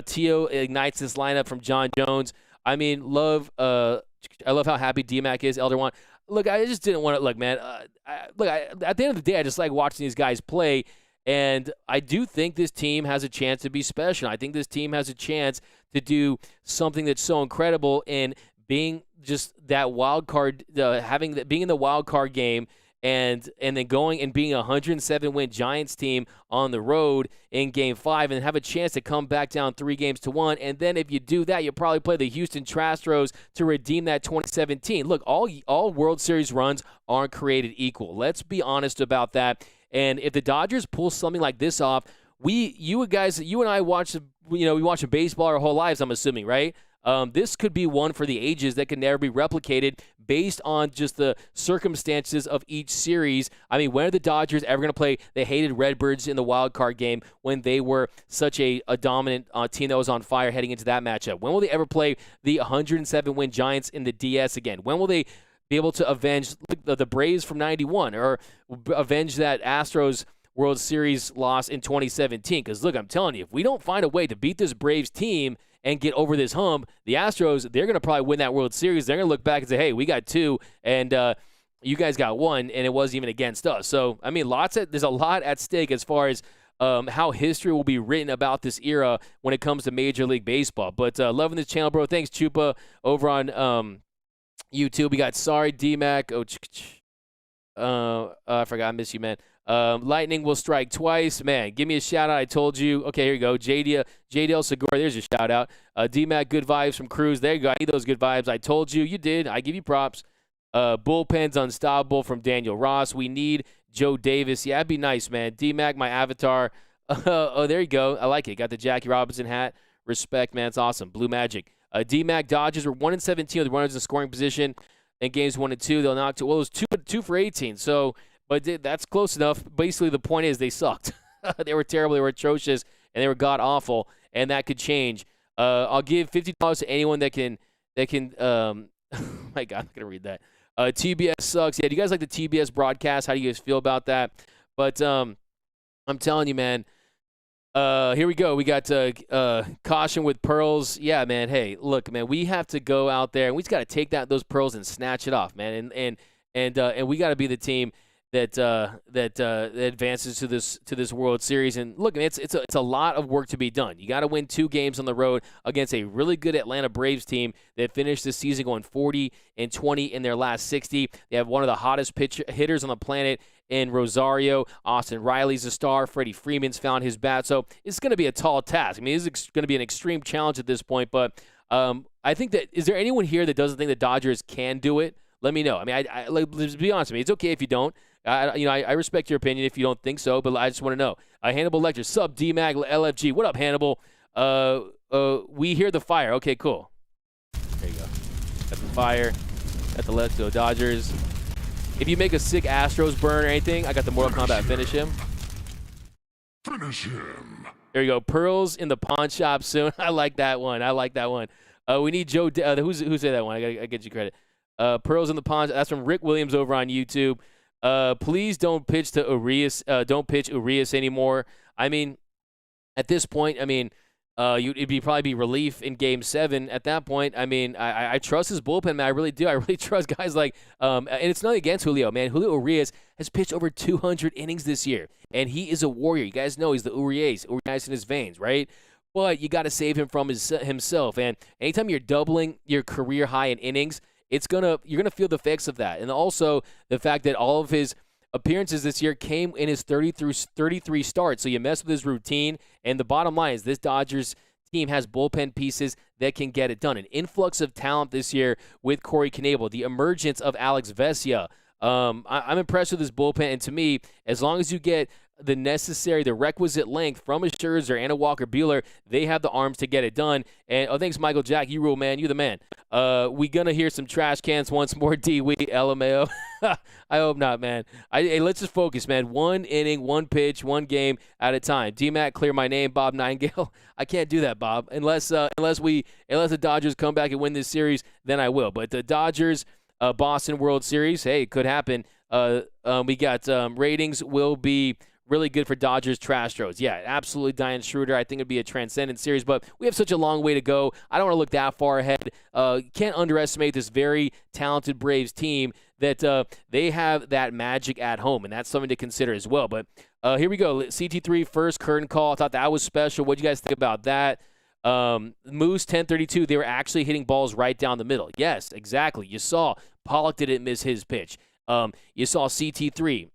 Teo ignites this lineup from John Jones. I mean, I love how happy D-Mac is. Elder One. Look, I just didn't want to look, man. At the end of the day, I just like watching these guys play, and I do think this team has a chance to be special. I think this team has a chance to do something that's so incredible in being just that wild card, being in the wild card game, and then going and being a 107-win Giants team on the road in Game 5 and have a chance to come back down 3-1. And then if you do that, you'll probably play the Houston Astros to redeem that 2017. Look, all World Series runs aren't created equal. Let's be honest about that. And if the Dodgers pull something like this off, you and I watch, we watch baseball our whole lives, I'm assuming, right? This could be one for the ages that can never be replicated based on just the circumstances of each series. I mean, when are the Dodgers ever going to play the hated Redbirds in the wild card game when they were such a dominant team that was on fire heading into that matchup? When will they ever play the 107-win Giants in the DS again? When will they be able to avenge the Braves from 91 or avenge that Astros World Series loss in 2017? Because, look, I'm telling you, if we don't find a way to beat this Braves team and get over this hump, the Astros, they're going to probably win that World Series. They're going to look back and say, hey, we got 2, and you guys got 1, and it wasn't even against us. So, I mean, there's a lot at stake as far as how history will be written about this era when it comes to Major League Baseball. But loving this channel, bro. Thanks, Chupa, over on YouTube. We got Sorry, D-Mac. I forgot. I miss you, man. Lightning will strike twice. Man, give me a shout-out. I told you. Okay, here you go. JDL Segura, there's your shout-out. D-Mac, good vibes from Cruz. There you go. I need those good vibes. I told you. You did. I give you props. Bullpen's unstoppable from Daniel Ross. We need Joe Davis. Yeah, that'd be nice, man. D-Mac, my avatar. Oh, there you go. I like it. Got the Jackie Robinson hat. Respect, man. It's awesome. Blue Magic. D-Mac, Dodgers were 1-17 with runners in scoring position in games 1 and 2. They'll knock 2. Well, it was 2 for 18. So, but that's close enough. Basically, the point is they sucked. They were terrible. They were atrocious, and they were god-awful, and that could change. I'll give $50 to anyone that can oh my God, I'm going to read that. TBS sucks. Yeah, do you guys like the TBS broadcast? How do you guys feel about that? But I'm telling you, man, here we go. We got caution with pearls. Yeah, man. Hey, look, man, we have to go out there, and we just got to take those pearls and snatch it off, man. And we got to be the team that advances to this World Series. And look, it's a lot of work to be done. You got to win 2 games on the road against a really good Atlanta Braves team that finished this season going 40-20 in their last 60. They have one of the hottest hitters on the planet in Rosario. Austin Riley's a star. Freddie Freeman's found his bat. So it's going to be a tall task. I mean, it's going to be an extreme challenge at this point. But I think that, is there anyone here that doesn't think the Dodgers can do it? Let me know. I mean, let's be honest with me. It's okay if you don't. I respect your opinion if you don't think so, but I just want to know. Hannibal Lecter, sub D-Mag LFG. What up, Hannibal? We hear the fire. Okay, cool. There you go. Got the fire. Got the Let's Go Dodgers. If you make a sick Astros burn or anything, I got the Mortal Kombat finish him. Finish him. There you go. Pearls in the pawn shop soon. I like that one. We need Joe. Who said that one? I get you credit. Pearls in the pawn. That's from Rick Williams over on YouTube. Please don't pitch to Urias. Don't pitch Urias anymore. I mean, at this point, It'd probably be relief in Game 7 at that point. I mean, I trust his bullpen, man. I really do. I really trust guys like, and it's nothing against Julio, man. Julio Urias has pitched over 200 innings this year, and he is a warrior. You guys know he's the Urias in his veins, right? But you got to save him from himself. And anytime you're doubling your career high in innings, you're gonna feel the effects of that. And also the fact that all of his appearances this year came in his 33 starts. So you mess with his routine. And the bottom line is this Dodgers team has bullpen pieces that can get it done. An influx of talent this year with Corey Knebel, the emergence of Alex Vesia. I'm impressed with this bullpen. And to me, as long as you get the requisite length from a Scherzer and a Walker Buehler, they have the arms to get it done. And thanks, Michael Jack. You rule, man. You the man. We gonna hear some trash cans once more. D-Wee, LMAO. I hope not, man. Hey, let's just focus, man. One inning, one pitch, one game at a time. D-Mac, clear my name. Bob Nightingale. I can't do that, Bob. Unless the Dodgers come back and win this series, then I will. But the Dodgers, Boston World Series, hey, it could happen. We got ratings will be really good for Dodgers trash throws. Yeah, absolutely. Diane Schroeder, I think it'd be a transcendent series, but we have such a long way to go. I don't want to look that far ahead. Can't underestimate this very talented Braves team that they have that magic at home, and that's something to consider as well. But here we go. CT3 first curtain call. I thought that was special. What do you guys think about that? Moose 1032, they were actually hitting balls right down the middle. Yes, exactly. You saw Pollock didn't miss his pitch. You saw CT3.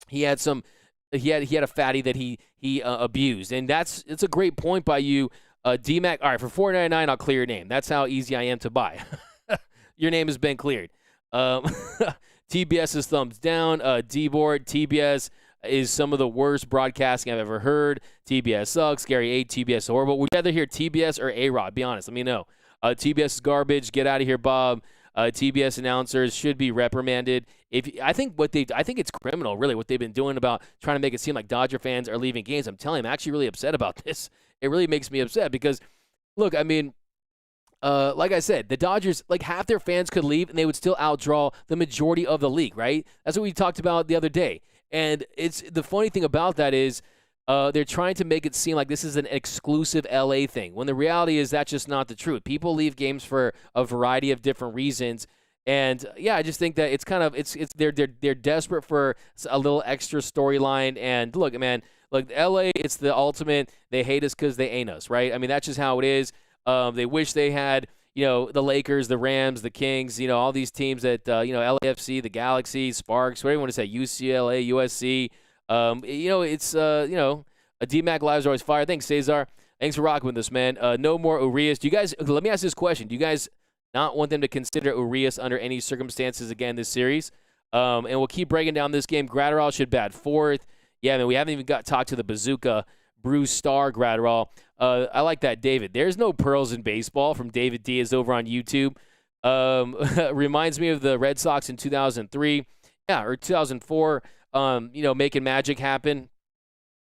He had a fatty that he abused, and it's a great point by you, DMAC. All right, for $4.99, I'll clear your name. That's how easy I am to buy. Your name has been cleared. TBS is thumbs down. D-Board, TBS is some of the worst broadcasting I've ever heard. TBS sucks. Gary A, TBS is horrible. Would you rather hear TBS or A-Rod? Be honest. Let me know. TBS is garbage. Get out of here, Bob. TBS announcers should be reprimanded. I think it's criminal, really, what they've been doing about trying to make it seem like Dodger fans are leaving games. I'm telling you, I'm actually really upset about this. It really makes me upset because, look, I mean, like I said, the Dodgers, like half their fans could leave and they would still outdraw the majority of the league, right? That's what we talked about the other day. And it's the funny thing about that is they're trying to make it seem like this is an exclusive LA thing, when the reality is that's just not the truth. People leave games for a variety of different reasons. And yeah, I just think that it's kind of they're desperate for a little extra storyline. And look, man, LA, it's the ultimate. They hate us because they ain't us, right? I mean, that's just how it is. They wish they had, the Lakers, the Rams, the Kings, all these teams that, LAFC, the Galaxy, Sparks, whatever you want to say, UCLA, USC. It's, a DMAC Lives are always fire. Thanks, Cesar. Thanks for rocking with us, man. No more Urias. Let me ask this question. Do you guys not want them to consider Urias under any circumstances again this series? And we'll keep breaking down this game. Gratterall should bat fourth. Yeah, man, we haven't even talked to the bazooka. Bruce Starr, Gratterall. I like that, David. There's no pearls in baseball from David Diaz over on YouTube. Reminds me of the Red Sox in 2003. Yeah, or 2004, making magic happen.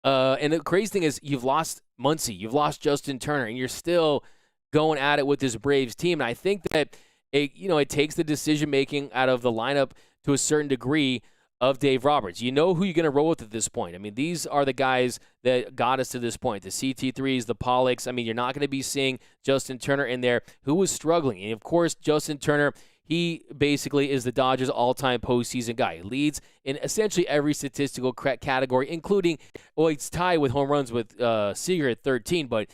And the crazy thing is you've lost Muncy. You've lost Justin Turner, and you're still going at it with this Braves team. And I think that it takes the decision-making out of the lineup to a certain degree of Dave Roberts. You know who you're going to roll with at this point. I mean, these are the guys that got us to this point. The CT3s, the Pollocks. I mean, you're not going to be seeing Justin Turner in there, who was struggling. And, of course, Justin Turner, he basically is the Dodgers' all-time postseason guy. He leads in essentially every statistical category, including, it's tied with home runs with Seager at 13, but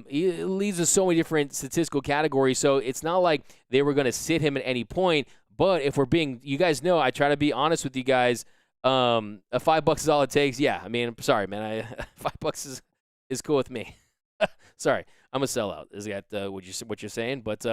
he leads in so many different statistical categories, so it's not like they were going to sit him at any point. But if we're being, you guys know, I try to be honest with you guys. $5 is all it takes. Yeah, I mean, I'm sorry, man. $5 is cool with me. Sorry, I'm a sellout. Is that what you're saying? But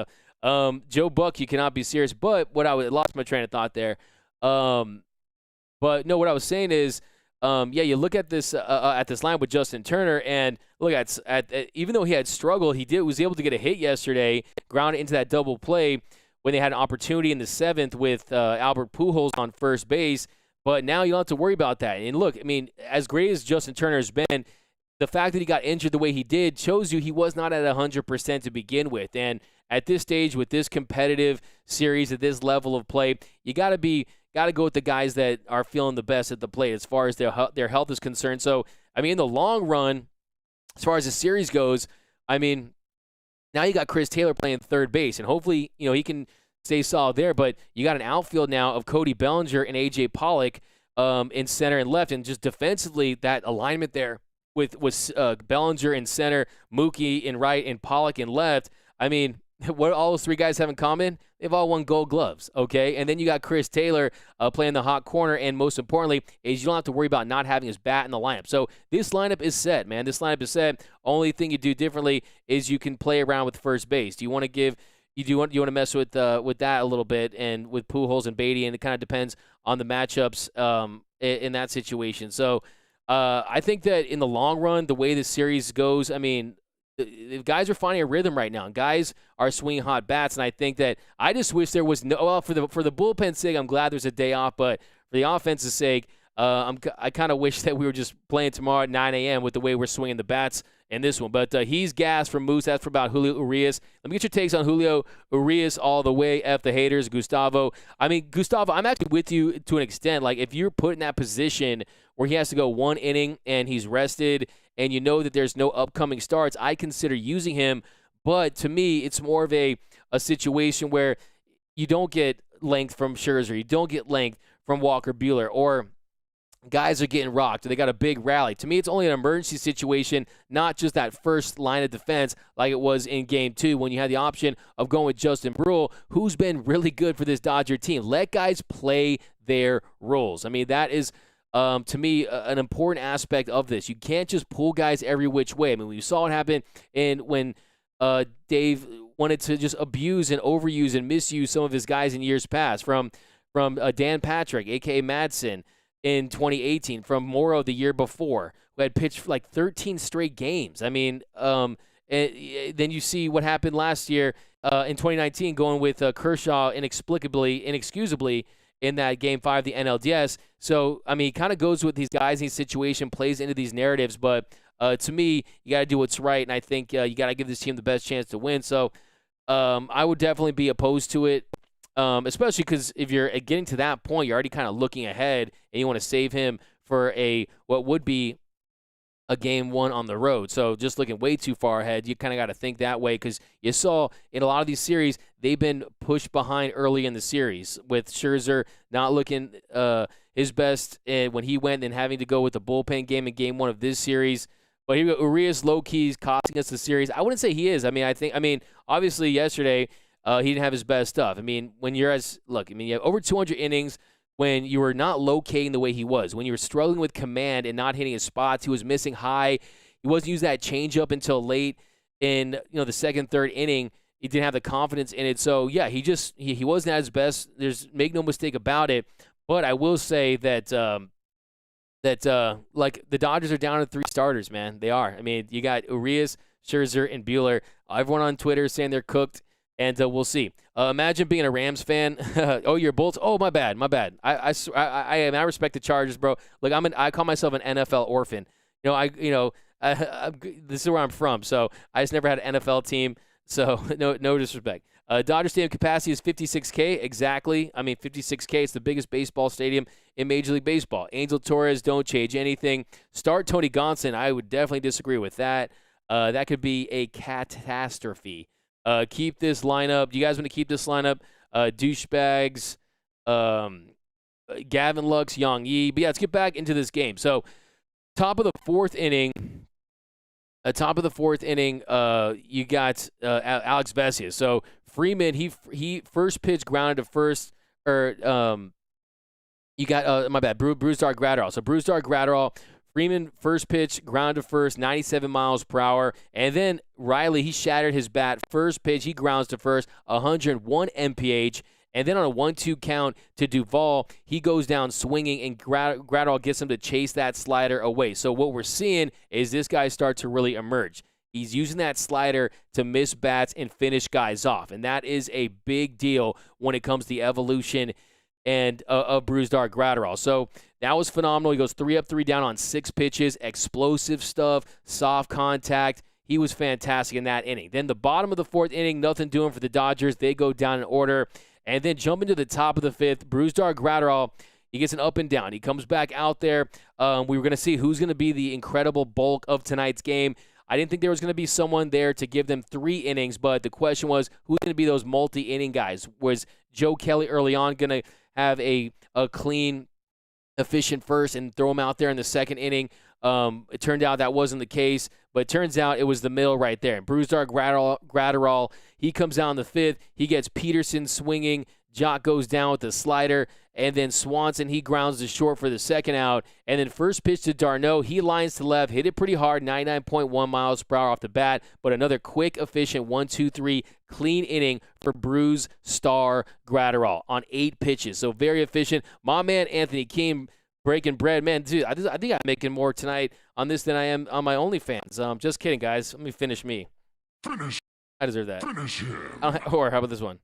Joe Buck, you cannot be serious. But lost my train of thought there. But no, what I was saying is, you look at this line with Justin Turner, and look at even though he had struggled, was able to get a hit yesterday, ground it into that double play when they had an opportunity in the seventh with Albert Pujols on first base. But now you don't have to worry about that. And look, I mean, as great as Justin Turner has been, the fact that he got injured the way he did shows you he was not at 100% to begin with. And at this stage, with this competitive series, at this level of play, you got to go with the guys that are feeling the best at the plate as far as their health is concerned. So, I mean, in the long run, as far as the series goes, I mean, now you got Chris Taylor playing third base, and hopefully, he can stay solid there. But you got an outfield now of Cody Bellinger and A.J. Pollock in center and left, and just defensively, that alignment there with Bellinger in center, Mookie in right, and Pollock in left. I mean, what all those three guys have in common? They've all won Gold Gloves, okay? And then you got Chris Taylor playing the hot corner, and most importantly is you don't have to worry about not having his bat in the lineup. So this lineup is set, man. This lineup is set. Only thing you do differently is you can play around with first base. Do you want to mess with that a little bit, and with Pujols and Beatty, and it kind of depends on the matchups in that situation. So I think that in the long run, the way this series goes, I mean, the guys are finding a rhythm right now, and guys are swinging hot bats. And I think that I just wish there was for the bullpen's sake, I'm glad there's a day off, but for the offense's sake, I kind of wish that we were just playing tomorrow at 9 a.m. with the way we're swinging the bats in this one. But he's gas from Moose. That's for about Julio Urias. Let me get your takes on Julio Urias all the way. F the haters, Gustavo. I mean, Gustavo, I'm actually with you to an extent. Like, if you're put in that position where he has to go one inning and he's rested and you know that there's no upcoming starts, I consider using him. But to me, it's more of a situation where you don't get length from Scherzer. You don't get length from Walker Buehler, or guys are getting rocked, or they got a big rally. To me, it's only an emergency situation, not just that first line of defense like it was in Game 2 when you had the option of going with Justin Brule, who's been really good for this Dodger team. Let guys play their roles. I mean, that is, to me, an important aspect of this. You can't just pull guys every which way. I mean, we saw it happen when Dave wanted to just abuse and overuse and misuse some of his guys in years past, from Dan Patrick, a.k.a. Madsen, in 2018, from Morrow the year before, who had pitched like 13 straight games. I mean, then you see what happened last year in 2019, going with Kershaw inexcusably in that Game 5 of the NLDS. So, I mean, he kind of goes with these guys in these situations, plays into these narratives, but to me, you got to do what's right, and I think you got to give this team the best chance to win. So I would definitely be opposed to it. Especially because if you're getting to that point, you're already kind of looking ahead, and you want to save him for what would be a Game 1 on the road. So just looking way too far ahead, you kind of got to think that way, because you saw in a lot of these series, they've been pushed behind early in the series, with Scherzer not looking his best when he went, and having to go with the bullpen game in Game 1 of this series. But here we go, Urias low-key is costing us the series. I wouldn't say he is. I mean, obviously yesterday, he didn't have his best stuff. I mean, you have over 200 innings when you were not locating the way he was, when you were struggling with command and not hitting his spots. He was missing high. He wasn't using that changeup until late in the second, third inning. He didn't have the confidence in it. So yeah, he wasn't at his best. Make no mistake about it. But I will say that like the Dodgers are down to 3 starters, man. They are. I mean, you got Urias, Scherzer, and Buehler. Everyone on Twitter is saying they're cooked. And we'll see. Imagine being a Rams fan. Oh, you're Bolts. Oh, my bad. I respect the Chargers, bro. Like I call myself an NFL orphan. This is where I'm from. So I just never had an NFL team. So no disrespect. Dodger Stadium capacity is 56K. Exactly. I mean, 56K. It's the biggest baseball stadium in Major League Baseball. Angel Torres, don't change anything. Start Tony Gonsolin. I would definitely disagree with that. That could be a catastrophe. Keep this lineup. Do you guys want to keep this lineup? Douchebags, Gavin Lux, Yang Yi. But yeah, let's get back into this game. So, top of the fourth inning, you got Alex Vesia. So Freeman, he first pitch grounded to first, you got Brusdar Graterol. So Brusdar Graterol. Freeman, first pitch, ground to first, 97 miles per hour. And then Riley, he shattered his bat. First pitch, he grounds to first, 101 mph. And then on a 1-2 count to Duvall, he goes down swinging, and Graterol gets him to chase that slider away. So what we're seeing is this guy start to really emerge. He's using that slider to miss bats and finish guys off. And that is a big deal when it comes to the evolution and of Brusdar Graterol. So that was phenomenal. He goes 3 up, 3 down on 6 pitches, explosive stuff, soft contact. He was fantastic in that inning. Then the bottom of the fourth inning, nothing doing for the Dodgers. They go down in order. And then jumping to the top of the fifth, Brusdar Graterol, he gets an up and down. He comes back out there. We were going to see who's going to be the incredible bulk of tonight's game. I didn't think there was going to be someone there to give them 3 innings, but the question was, who's going to be those multi-inning guys? Was Joe Kelly early on going to have a clean, efficient first and throw him out there in the second inning? It turned out that wasn't the case, but it turns out it was the middle right there. Brusdar Graterol, he comes out in the 5th. He gets Peterson swinging. Jock goes down with the slider, and then Swanson, he grounds to short for the second out. And then first pitch to Darno, he lines to left, hit it pretty hard, 99.1 miles per hour off the bat, but another quick, efficient 1-2-3 clean inning for Brusdar Graterol on 8 pitches. So very efficient. My man Anthony Keene breaking bread. Man, dude, I think I'm making more tonight on this than I am on my OnlyFans. Just kidding, guys. Let me finish me. I deserve that. Finish him. Or how about this one?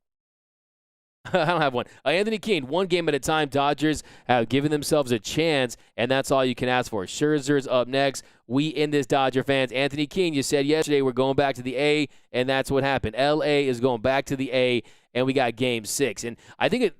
I don't have one. Anthony Keene, 1 game at a time. Dodgers have given themselves a chance, and that's all you can ask for. Scherzer's up next. We in this, Dodger fans. Anthony Keene, you said yesterday we're going back to the A, and that's what happened. L.A. is going back to the A, and we got Game 6. And I think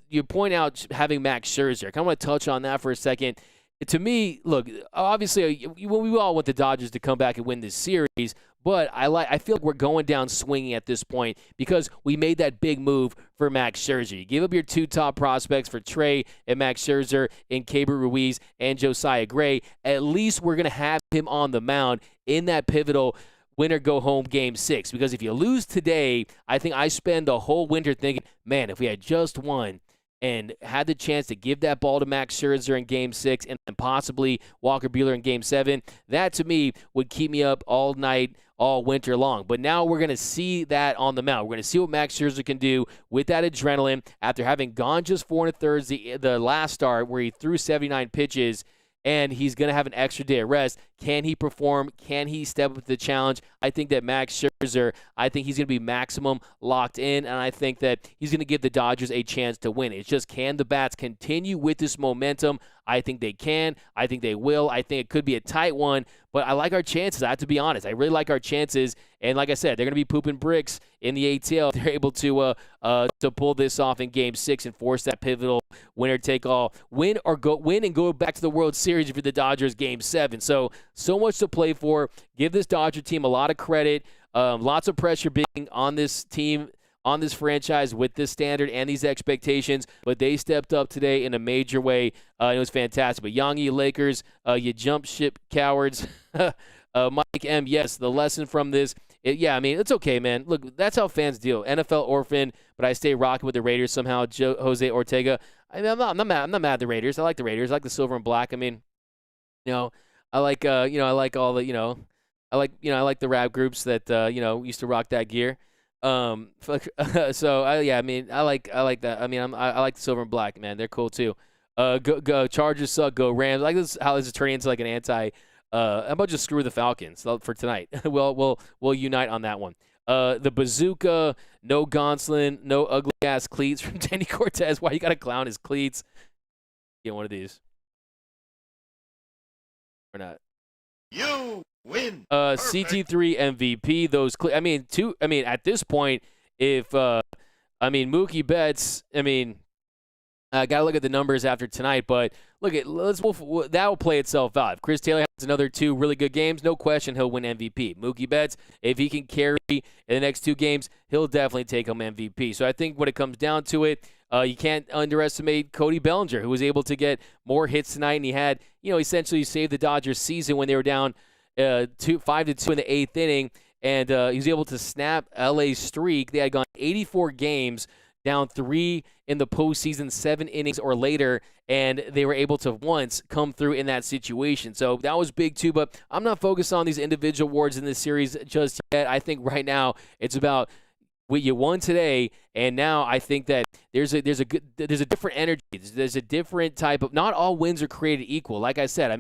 you point out having Max Scherzer. I kind of want to touch on that for a second. To me, look, obviously we all want the Dodgers to come back and win this series, but I feel like we're going down swinging at this point because we made that big move for Max Scherzer. You give up your 2 top prospects for Trea and Max Scherzer and Keibert Ruiz and Josiah Gray. At least we're going to have him on the mound in that pivotal winner-go-home Game 6, because if you lose today, I think I spend the whole winter thinking, man, if we had just won and had the chance to give that ball to Max Scherzer in Game 6 and possibly Walker Buehler in Game 7, that to me would keep me up all night, all winter long. But now we're going to see that on the mound. We're going to see what Max Scherzer can do with that adrenaline after having gone just 4 1/3 the last start where he threw 79 pitches, and he's going to have an extra day of rest. Can he perform? Can he step up to the challenge? I think that Max Scherzer, I think he's going to be maximum locked in, and I think that he's going to give the Dodgers a chance to win. It's just, can the Bats continue with this momentum? I think they can. I think they will. I think it could be a tight one, but I like our chances. I have to be honest. I really like our chances, and like I said, they're going to be pooping bricks in the ATL. They're able to pull this off in Game 6 and force that pivotal winner-take-all win and go back to the World Series for the Dodgers Game 7. So much to play for. Give this Dodger team a lot of credit. Lots of pressure being on this team, on this franchise with this standard and these expectations, but they stepped up today in a major way. It was fantastic. But Yangi Lakers, you jump ship cowards. Mike M., yes, the lesson from this, it's okay, man. Look, that's how fans deal. NFL orphan, but I stay rocking with the Raiders somehow. Jose Ortega. I mean, I'm not mad at the Raiders. I like the Raiders. I like the silver and black. I mean, I like I like all the I like the rap groups that used to rock that gear. I like that. I mean, I like the silver and black, man. They're cool too. Go Chargers suck. Go Rams. I like this, how this is turning into like an anti. How about just screw the Falcons for tonight? we'll unite on that one. The bazooka, no Gonsolin, no ugly ass cleats from Danny Cortez. Why you gotta clown his cleats? Get one of these. Or not. You win. CT3 MVP. At this point, if Mookie Betts, gotta look at the numbers after tonight, but that will play itself out. If Chris Taylor has another 2 really good games, no question he'll win MVP. Mookie Betts, if he can carry in the next 2 games, he'll definitely take home MVP. So I think when it comes down to it, you can't underestimate Cody Bellinger, who was able to get more hits tonight, and he had, essentially saved the Dodgers season when they were down 5-2 in the 8th inning, and he was able to snap LA's streak. They had gone 84 games, down 3 in the postseason, 7 innings or later, and they were able to once come through in that situation. So that was big too, but I'm not focused on these individual awards in this series just yet. I think right now it's about what you won today, and now I think that there's a different energy. There's a different type of, not all wins are created equal. Like I said,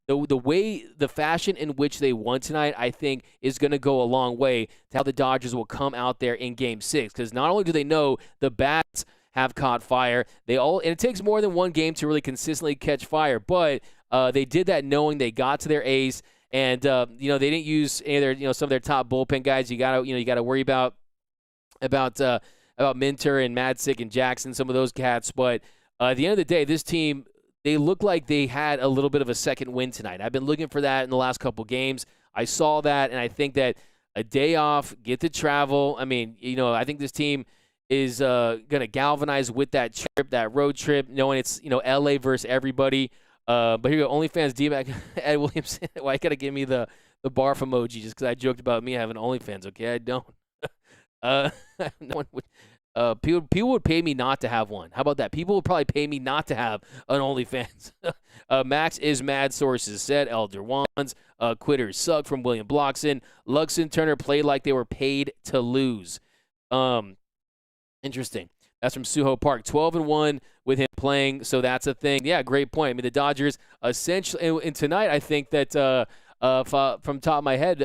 the fashion in which they won tonight, I think, is going to go a long way to how the Dodgers will come out there in Game 6. Because not only do they know the bats have caught fire, and it takes more than one game to really consistently catch fire, but they did that knowing they got to their ace, and they didn't use any of their, some of their top bullpen guys. You gotta worry about Minter and Madsick and Jackson, some of those cats. But at the end of the day, this team, they look like they had a little bit of a second win tonight. I've been looking for that in the last couple games. I saw that, and I think that a day off, get to travel. I mean, I think this team is going to galvanize with that trip, that road trip, knowing it's, LA versus everybody. But here you go, OnlyFans D-Mac, Ed Williamson. Well, I got to give me the barf emoji just because I joked about me having OnlyFans, okay? I don't. No one would. People would pay me not to have one. How about that? People would probably pay me not to have an OnlyFans. Max is mad, sources said. Elder Wands. Quitters suck from William Blockson. Lux and Turner played like they were paid to lose. Interesting. That's from Suho Park. 12-1 with him playing, so that's a thing. Yeah, great point. I mean, the Dodgers essentially, and tonight I think that from top of my head,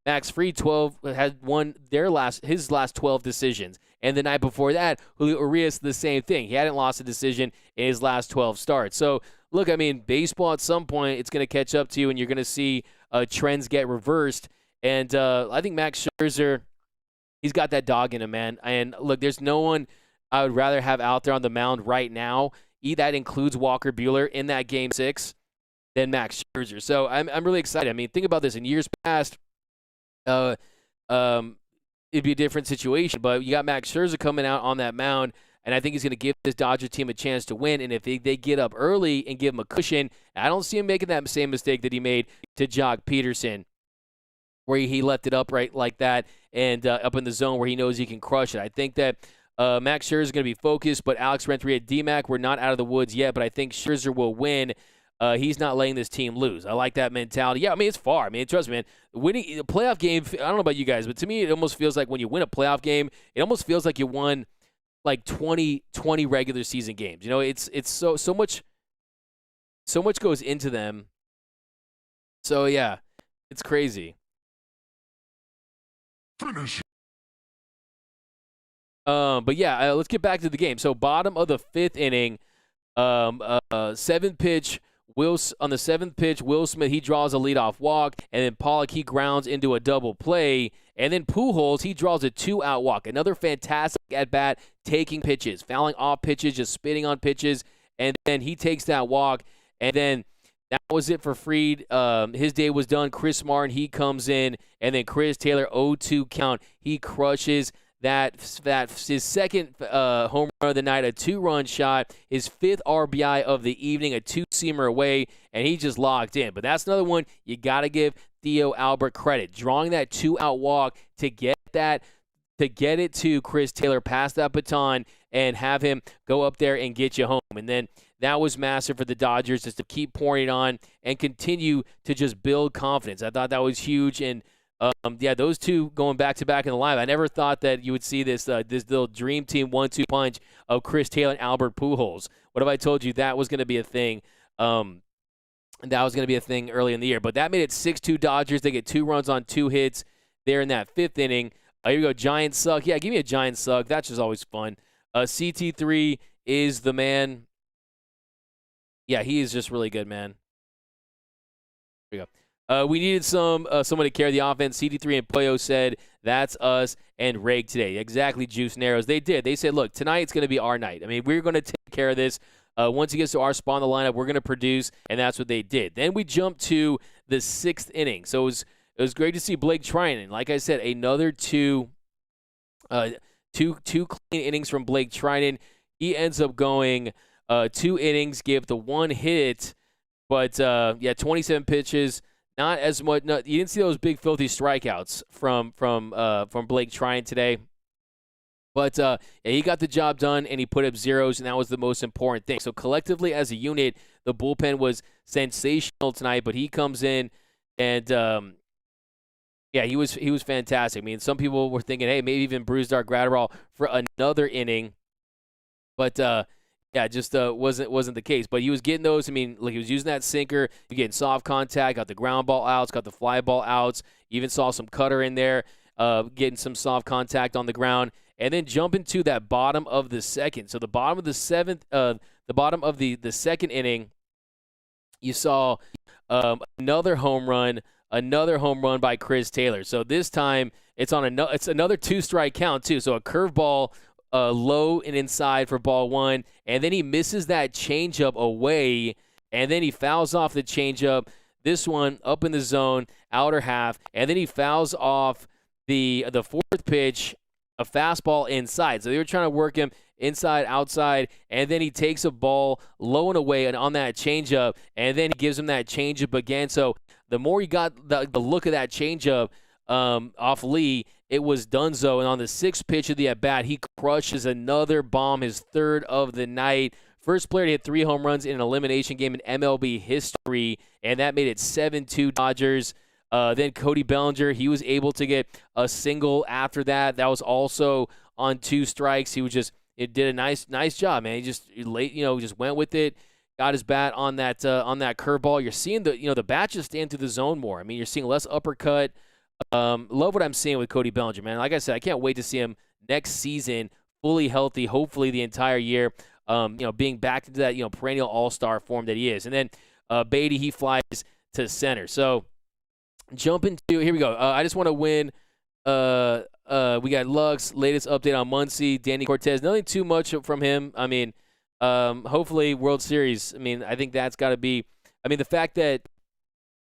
Max Fried had won his last 12 decisions. And the night before that, Julio Urias, the same thing. He hadn't lost a decision in his last 12 starts. So, look, I mean, baseball at some point, it's going to catch up to you, and you're going to see trends get reversed. And I think Max Scherzer, he's got that dog in him, man. And, look, there's no one I would rather have out there on the mound right now. That includes Walker Buehler in that Game 6 than Max Scherzer. So I'm really excited. I mean, think about this. In years past, it'd be a different situation, but you got Max Scherzer coming out on that mound, and I think he's going to give this Dodger team a chance to win. And if they get up early and give him a cushion, I don't see him making that same mistake that he made to Jock Peterson, where he left it upright like that and up in the zone where he knows he can crush it. I think that Max Scherzer is going to be focused, but Alex Renteria, D-Mac, we're not out of the woods yet, but I think Scherzer will win. He's not letting this team lose. I like that mentality. Yeah, I mean, it's far. I mean, trust me, man. Winning a playoff game, I don't know about you guys, but to me, it almost feels like when you win a playoff game, it almost feels like you won like 20 regular season games. It's so much goes into them. So, yeah, it's crazy. Finish. But, yeah, let's get back to the game. So, bottom of the fifth inning, seventh pitch, on the seventh pitch, Will Smith, he draws a leadoff walk, and then Pollock, he grounds into a double play, and then Pujols, he draws a 2-out walk. Another fantastic at-bat, taking pitches, fouling off pitches, just spitting on pitches, and then he takes that walk, and then that was it for Fried. His day was done. Chris Martin, he comes in, and then Chris Taylor, 0-2 count. He crushes that his second home run of the night, a 2-run shot, his fifth RBI of the evening, a 2-seamer away, and he just locked in. But that's another one you got to give Theo Albert credit. Drawing that 2-out walk to get it to Chris Taylor, pass that baton, and have him go up there and get you home. And then that was massive for the Dodgers, just to keep pouring it on and continue to just build confidence. I thought that was huge, and those two going back-to-back in the lineup. I never thought that you would see this little dream team 1-2 punch of Chris Taylor and Albert Pujols. What if I told you that was going to be a thing? That was going to be a thing early in the year. But that made it 6-2 Dodgers. They get 2 runs on 2 hits there in that fifth inning. Here we go, Giants suck. Yeah, give me a Giants suck. That's just always fun. CT3 is the man. Yeah, he is just really good, man. Here we go. We needed someone to carry the offense. CD3 and Poyo said, that's us and Reg today. Exactly, Juice Narrows. They did. They said, look, tonight's going to be our night. I mean, we're going to take care of this. Once he gets to our spot in the lineup, we're going to produce, and that's what they did. Then we jumped to the 6th inning. So it was great to see Blake Trinan. Like I said, another two clean innings from Blake Trinan. He ends up going 2 innings, gave the 1 hit, but 27 pitches. Not as much. No, you didn't see those big filthy strikeouts from Blake Trinan today. But he got the job done, and he put up zeros, and that was the most important thing. So collectively as a unit, the bullpen was sensational tonight. But he comes in, and he was fantastic. I mean, some people were thinking, hey, maybe even Brusdar Graterol for another inning, but just wasn't the case. But he was getting those. I mean, like, he was using that sinker. He was getting soft contact, got the ground ball outs, got the fly ball outs. Even saw some cutter in there, getting some soft contact on the ground. And then jumping to that bottom of the second. So the bottom of the second inning, you saw another home run by Chris Taylor. So this time it's another 2-strike count too. So a curveball low and inside for ball 1, and then he misses that changeup away, and then he fouls off the changeup This one up in the zone, outer half, and then he fouls off the fourth pitch, a fastball inside. So they were trying to work him inside, outside, and then he takes a ball low and away and on that changeup, and then he gives him that changeup again. So the more he got the look of that changeup off Lee, it was donezo. And on the sixth pitch of the at-bat, he crushes another bomb, his third of the night. First player to hit 3 home runs in an elimination game in MLB history, and that made it 7-2 Dodgers. Then Cody Bellinger, he was able to get a single after that. That was also on 2 strikes. It did a nice job, man. He just just went with it, got his bat on that curveball. You're seeing the bat just stand through the zone more. I mean, you're seeing less uppercut. Love what I'm seeing with Cody Bellinger, man. Like I said, I can't wait to see him next season, fully healthy, hopefully the entire year. Being back into that perennial all-star form that he is. And then Beatty, he flies to center. So jump into here we go. I just want to win. We got Lux, latest update on Muncy, Danny Cortez. Nothing too much from him. I mean, hopefully World Series. I mean, I think that's got to be. I mean, the fact that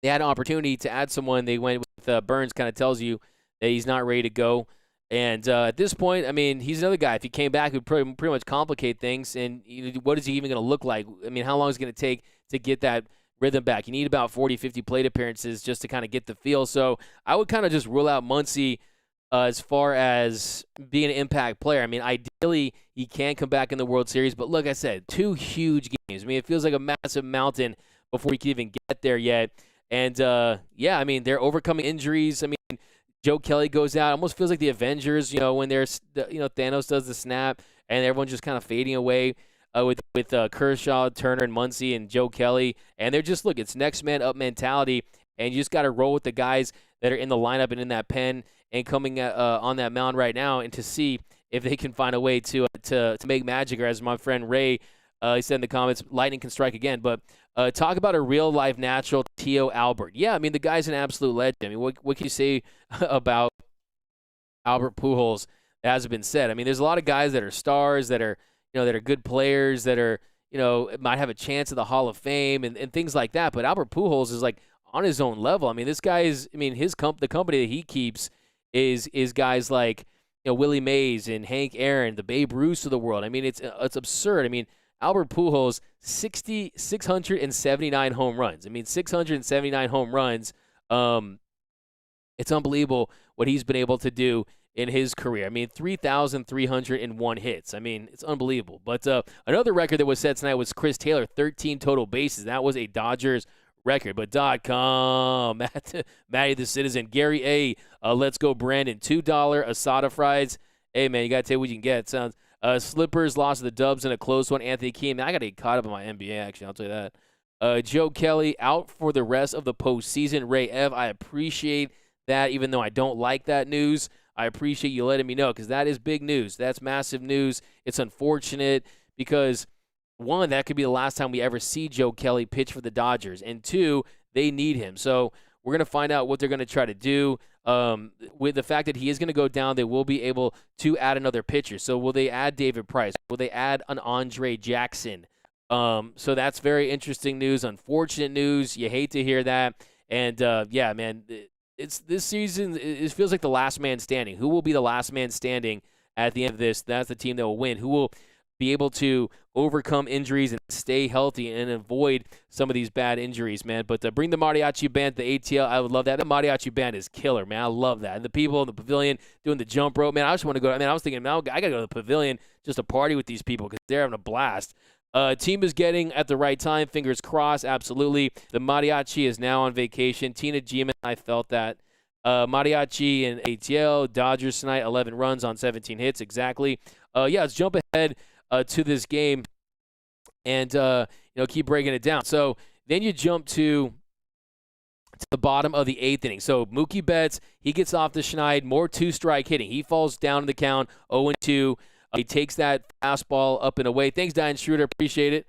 they had an opportunity to add someone, they went with Burns, kind of tells you that he's not ready to go. And at this point, I mean, he's another guy. If he came back, it would pretty much complicate things. And what is he even going to look like? I mean, how long is it going to take to get that rhythm back? You need about 40, 50 plate appearances just to kind of get the feel. So I would kind of just rule out Muncy as far as being an impact player. I mean, ideally, he can come back in the World Series. But like I said, 2 huge games. I mean, it feels like a massive mountain before he can even get there yet. And, I mean, they're overcoming injuries. I mean, Joe Kelly goes out. Almost feels like the Avengers, when there's, Thanos does the snap and everyone's just kind of fading away with Kershaw, Turner, and Muncy and Joe Kelly. And they're just, look, it's next man up mentality. And you just got to roll with the guys that are in the lineup and in that pen and coming on that mound right now, and to see if they can find a way to make magic, or as my friend Ray, he said in the comments, lightning can strike again. But talk about a real-life natural, Tio Albert. Yeah, I mean, the guy's an absolute legend. I mean, what can you say about Albert Pujols that hasn't been said? I mean, there's a lot of guys that are stars, that are good players, that are, might have a chance at the Hall of Fame and things like that. But Albert Pujols is like on his own level. I mean, this guy is, I mean, the company that he keeps is guys like, Willie Mays and Hank Aaron, the Babe Ruths of the world. I mean, it's absurd. I mean, Albert Pujols, 679 home runs. I mean, 679 home runs. It's unbelievable what he's been able to do in his career. I mean, 3,301 hits. I mean, it's unbelievable. But another record that was set tonight was Chris Taylor, 13 total bases. That was a Dodgers record. But .com, Matty the Citizen, Gary A, let's go Brandon, $2 asada fries. Hey, man, you got to take what you can get. It sounds Slippers lost to the Dubs in a close one. Anthony Keane, I got to get caught up in my NBA, actually. I'll tell you that. Joe Kelly out for the rest of the postseason. Ray Ev, I appreciate that, even though I don't like that news. I appreciate you letting me know, because that is big news. That's massive news. It's unfortunate because, 1, that could be the last time we ever see Joe Kelly pitch for the Dodgers. And 2, they need him. So we're going to find out what they're going to try to do. With the fact that he is going to go down, they will be able to add another pitcher. So will they add David Price? Will they add an Andre Jackson? So that's very interesting news. Unfortunate news. You hate to hear that. And, man, it's this season, it feels like the last man standing. Who will be the last man standing at the end of this? That's the team that will win. Who will be able to overcome injuries and stay healthy and avoid some of these bad injuries, man. But bring the mariachi band to the ATL. I would love that. The mariachi band is killer, man. I love that. And the people in the pavilion doing the jump rope, man, I just want to go. I mean, I was thinking, man, I got to go to the pavilion just to party with these people because they're having a blast. Team is getting at the right time. Fingers crossed, absolutely. The mariachi is now on vacation. Tina Geeman, I felt that. Mariachi and ATL. Dodgers tonight, 11 runs on 17 hits, exactly. Let's jump ahead to this game and keep breaking it down. So then you jump to the bottom of the 8th inning. So Mookie Betts, he gets off the schneid, more 2-strike hitting. He falls down in the count, 0-2. He takes that fastball up and away. Thanks, Diane Schroeder. Appreciate it.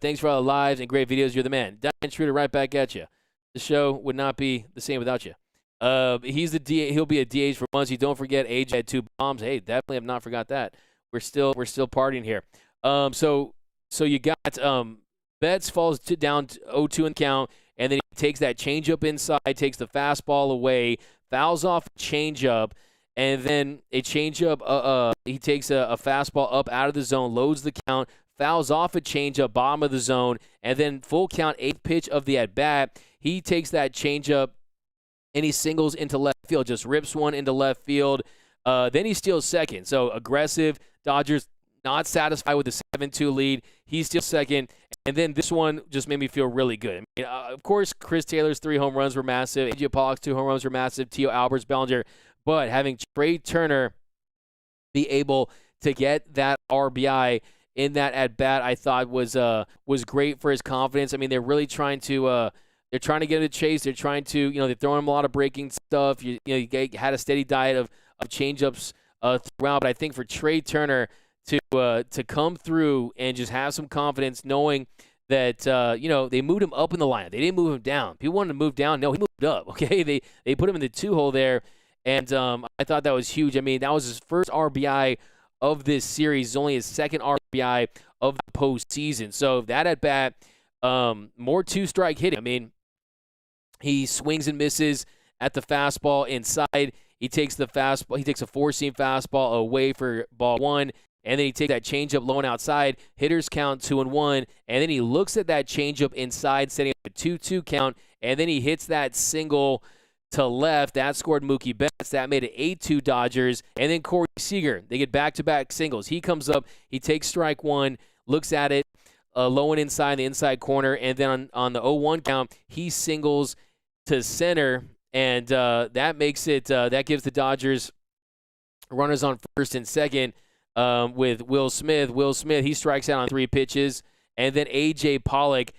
Thanks for all the lives and great videos. You're the man. Diane Schroeder, right back at you. The show would not be the same without you. He's the DH. He'll be a DH for Muncy. Don't forget, AJ had 2 bombs. Hey, definitely have not forgot that. We're still partying here. So you got Betts falls down 0-2 in count, and then he takes that changeup inside, takes the fastball away, fouls off a changeup, and then a changeup. He takes a fastball up out of the zone, loads the count, fouls off a changeup, bottom of the zone, and then full count, 8th pitch of the at bat. He takes that changeup and he singles into left field, just rips one into left field. Then he steals second. So aggressive. Dodgers not satisfied with the 7-2 lead. He steals second. And then this one just made me feel really good. I mean, of course, Chris Taylor's 3 home runs were massive. A.J. Pollock's 2 home runs were massive. Teo Albert's, Bellinger. But having Trea Turner be able to get that RBI in that at bat, I thought was great for his confidence. I mean, they're really trying to they're trying to get him to chase. They're trying to, they're throwing him a lot of breaking stuff. You had a steady diet of changeups throughout. But I think for Trea Turner to come through and just have some confidence, knowing that they moved him up in the lineup. They didn't move him down. People wanted to move down. No, he moved up. Okay, they put him in the 2-hole there, and I thought that was huge. I mean, that was his first RBI of this series. It's only his second RBI of the postseason. So that at bat, more 2-strike hitting. I mean, he swings and misses at the fastball inside. He takes the fastball. He takes a 4-seam fastball away for ball 1, and then he takes that changeup low and outside. Hitters count 2-1, and then he looks at that changeup inside, setting up a 2-2 count, and then he hits that single to left. That scored Mookie Betts. That made it 8-2 Dodgers. And then Corey Seager. They get back-to-back singles. He comes up. He takes strike 1, looks at it, low and inside, the inside corner, and then on the 0-1 count, he singles to center, and that makes it that gives the Dodgers runners on first and second with Will Smith. Will Smith, he strikes out on 3 pitches, and then A.J. Pollock,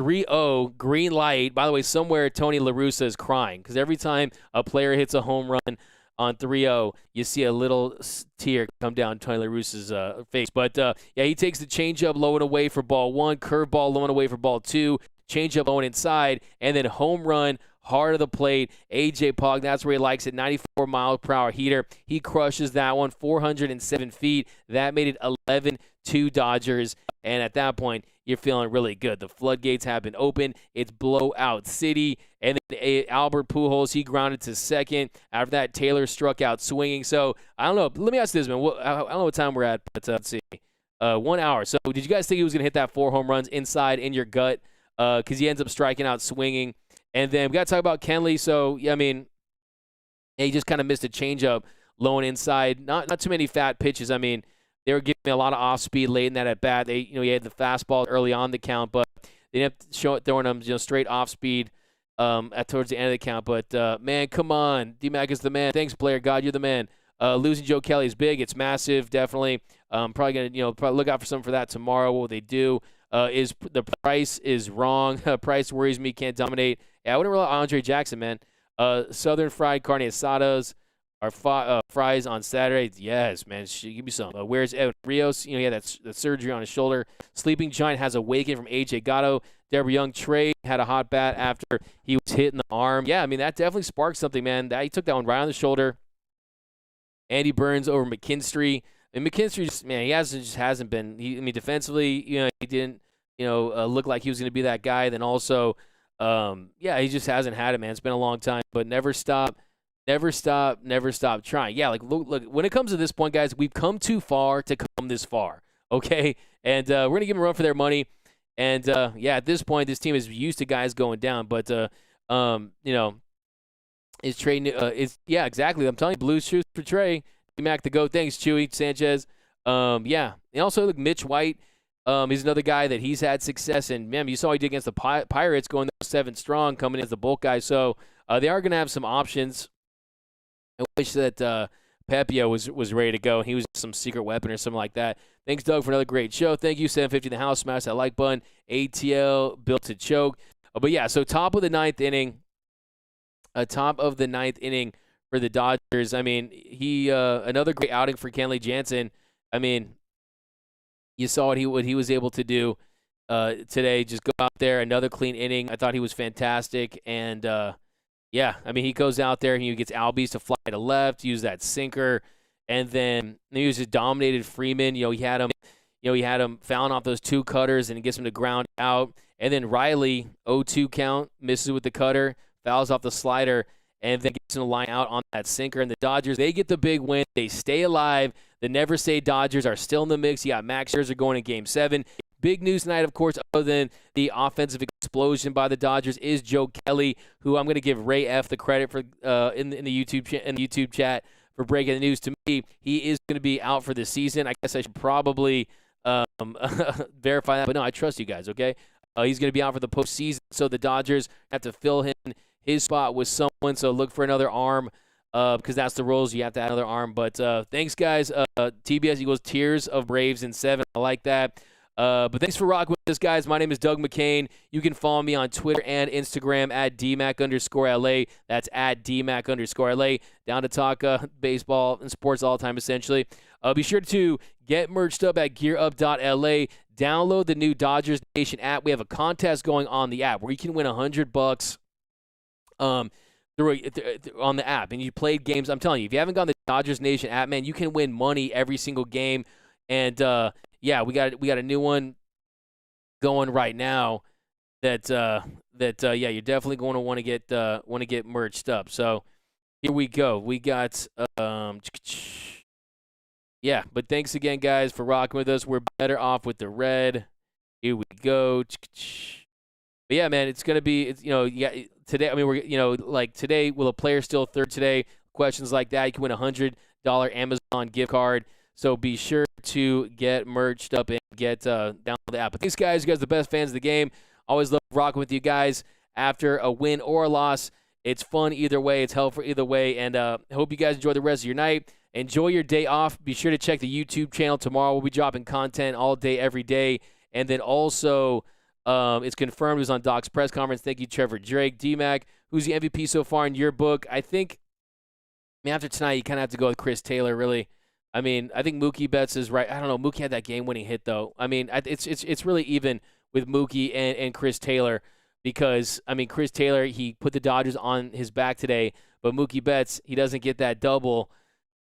3-0, green light. By the way, somewhere Tony La Russa is crying because every time a player hits a home run on 3-0, you see a little tear come down Tony La Russa's face. But, he takes the changeup low and away for ball 1, curveball low and away for ball 2, changeup low and inside, and then home run, hard of the plate. A.J. Pollock, that's where he likes it, 94-mile-per-hour heater. He crushes that one, 407 feet. That made it 11-2 Dodgers, and at that point, you're feeling really good. The floodgates have been opened. It's blowout city. And then Albert Pujols, he grounded to second. After that, Taylor struck out swinging. So, I don't know. Let me ask this, man. I don't know what time we're at, but let's see. 1 hour. So, did you guys think he was going to hit that 4 home runs inside in your gut? Because he ends up striking out swinging. And then we got to talk about Kenley. So, I mean, he just kind of missed a changeup low and inside. Not too many fat pitches. I mean, they were giving a lot of off speed late in that at bat. He had the fastball early on the count, but they didn't have to show it throwing him straight off speed towards the end of the count. But man, come on, D-Mac is the man. Thanks, Blair. God, you're the man. Losing Joe Kelly is big. It's massive, definitely. Probably gonna probably look out for something for that tomorrow. What will they do? Is the price is wrong? Price worries me. Can't dominate. Yeah, I wouldn't rely on Andre Jackson, man. Southern fried carne asadas. Our fries on Saturday. Yes, man. Give me some. Where's Evan Rios? He had that surgery on his shoulder. Sleeping Giant has awakened from A.J. Gatto. Deborah Young Trey had a hot bat after he was hit in the arm. Yeah, I mean, that definitely sparked something, man. He took that one right on the shoulder. Andy Burns over McKinstry. And McKinstry, he hasn't been. Defensively, he didn't, look like he was going to be that guy. Then also, he just hasn't had it, man. It's been a long time. But never stop trying. Yeah, look, when it comes to this point, guys, we've come too far to come this far, okay? And we're going to give them a run for their money. And, at this point, this team is used to guys going down. But, is Trey exactly. I'm telling you, blue shoes for Trey. D-Mac the GOAT. Thanks, Chewy Sanchez. And also, look, Mitch White. He's another guy that he's had success. And, man, you saw what he did against the Pirates going 7 strong, coming in as the bulk guy. So, they are going to have some options. I wish that Pepia was ready to go. He was some secret weapon or something like that. Thanks, Doug, for another great show. Thank you, 750 in the house. Smash that like button. ATL built to choke. So top of the ninth inning. Top of the ninth inning for the Dodgers. I mean, he another great outing for Kenley Jansen. I mean, you saw what he was able to do today. Just go out there, another clean inning. I thought he was fantastic, and he goes out there and he gets Albies to fly to left, use that sinker, and then he just dominated Freeman. He had him fouling off those 2 cutters and he gets him to ground out. And then Riley, 0-2 count, misses with the cutter, fouls off the slider, and then gets in the line out on that sinker. And the Dodgers, they get the big win. They stay alive. The Never Say Dodgers are still in the mix. You got Max Scherzer going in Game 7. Big news tonight, of course, other than the offensive explosion by the Dodgers, is Joe Kelly, who I'm going to give Ray F. the credit for in the YouTube chat for breaking the news to me. He is going to be out for the season. I guess I should probably verify that, but no, I trust you guys, okay? He's going to be out for the postseason, so the Dodgers have to fill his spot with someone, so look for another arm because that's the rules. You have to add another arm. But thanks, guys. TBS equals Tears of Braves in 7. I like that. But thanks for rocking with us, guys. My name is Doug McCain. You can follow me on Twitter and Instagram at DMAC_LA. That's at DMAC_LA. Down to talk baseball and sports all the time, essentially. Be sure to get merched up at gearup.la. Download the new Dodgers Nation app. We have a contest going on the app where you can win $100 on the app. And you played games. I'm telling you, if you haven't gone the Dodgers Nation app, man, you can win money every single game. And yeah, we got a new one going right now that yeah, you're definitely going to want to get merged up. So here we go. We got yeah, but thanks again, guys, for rocking with us. We're better off with the red. Here we go. But yeah, man, it's gonna be today. I mean, we're like today, will a player still third today? Questions like that. You can win $100 Amazon gift card. So be sure to get merged up and get down the app. But thanks, guys. You guys are the best fans of the game. Always love rocking with you guys after a win or a loss. It's fun either way. It's helpful either way. And I hope you guys enjoy the rest of your night. Enjoy your day off. Be sure to check the YouTube channel tomorrow. We'll be dropping content all day, every day. And then also, it's confirmed it was on Doc's press conference. Thank you, Trevor Drake. D-Mac, who's the MVP so far in your book? I think, after tonight, you kind of have to go with Chris Taylor, really. I mean, I think Mookie Betts is right. I don't know. Mookie had that game-winning hit, though. I mean, it's really even with Mookie and Chris Taylor because, I mean, Chris Taylor, he put the Dodgers on his back today, but Mookie Betts, he doesn't get that double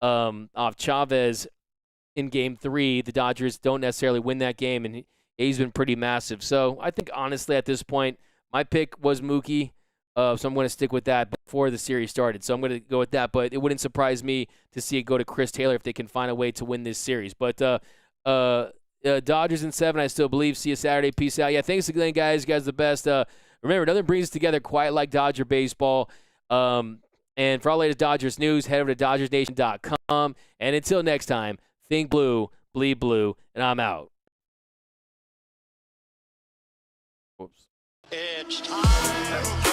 off Chavez in Game 3. The Dodgers don't necessarily win that game, and he's been pretty massive. So I think, honestly, at this point, my pick was Mookie. So I'm going to stick with that before the series started. So I'm going to go with that. But it wouldn't surprise me to see it go to Chris Taylor if they can find a way to win this series. But Dodgers in 7, I still believe. See you Saturday. Peace out. Yeah, thanks again, guys. You guys are the best. Remember, nothing brings us together quite like Dodger baseball. And for all latest Dodgers news, head over to DodgersNation.com. And until next time, think blue, bleed blue, and I'm out. Whoops. It's time.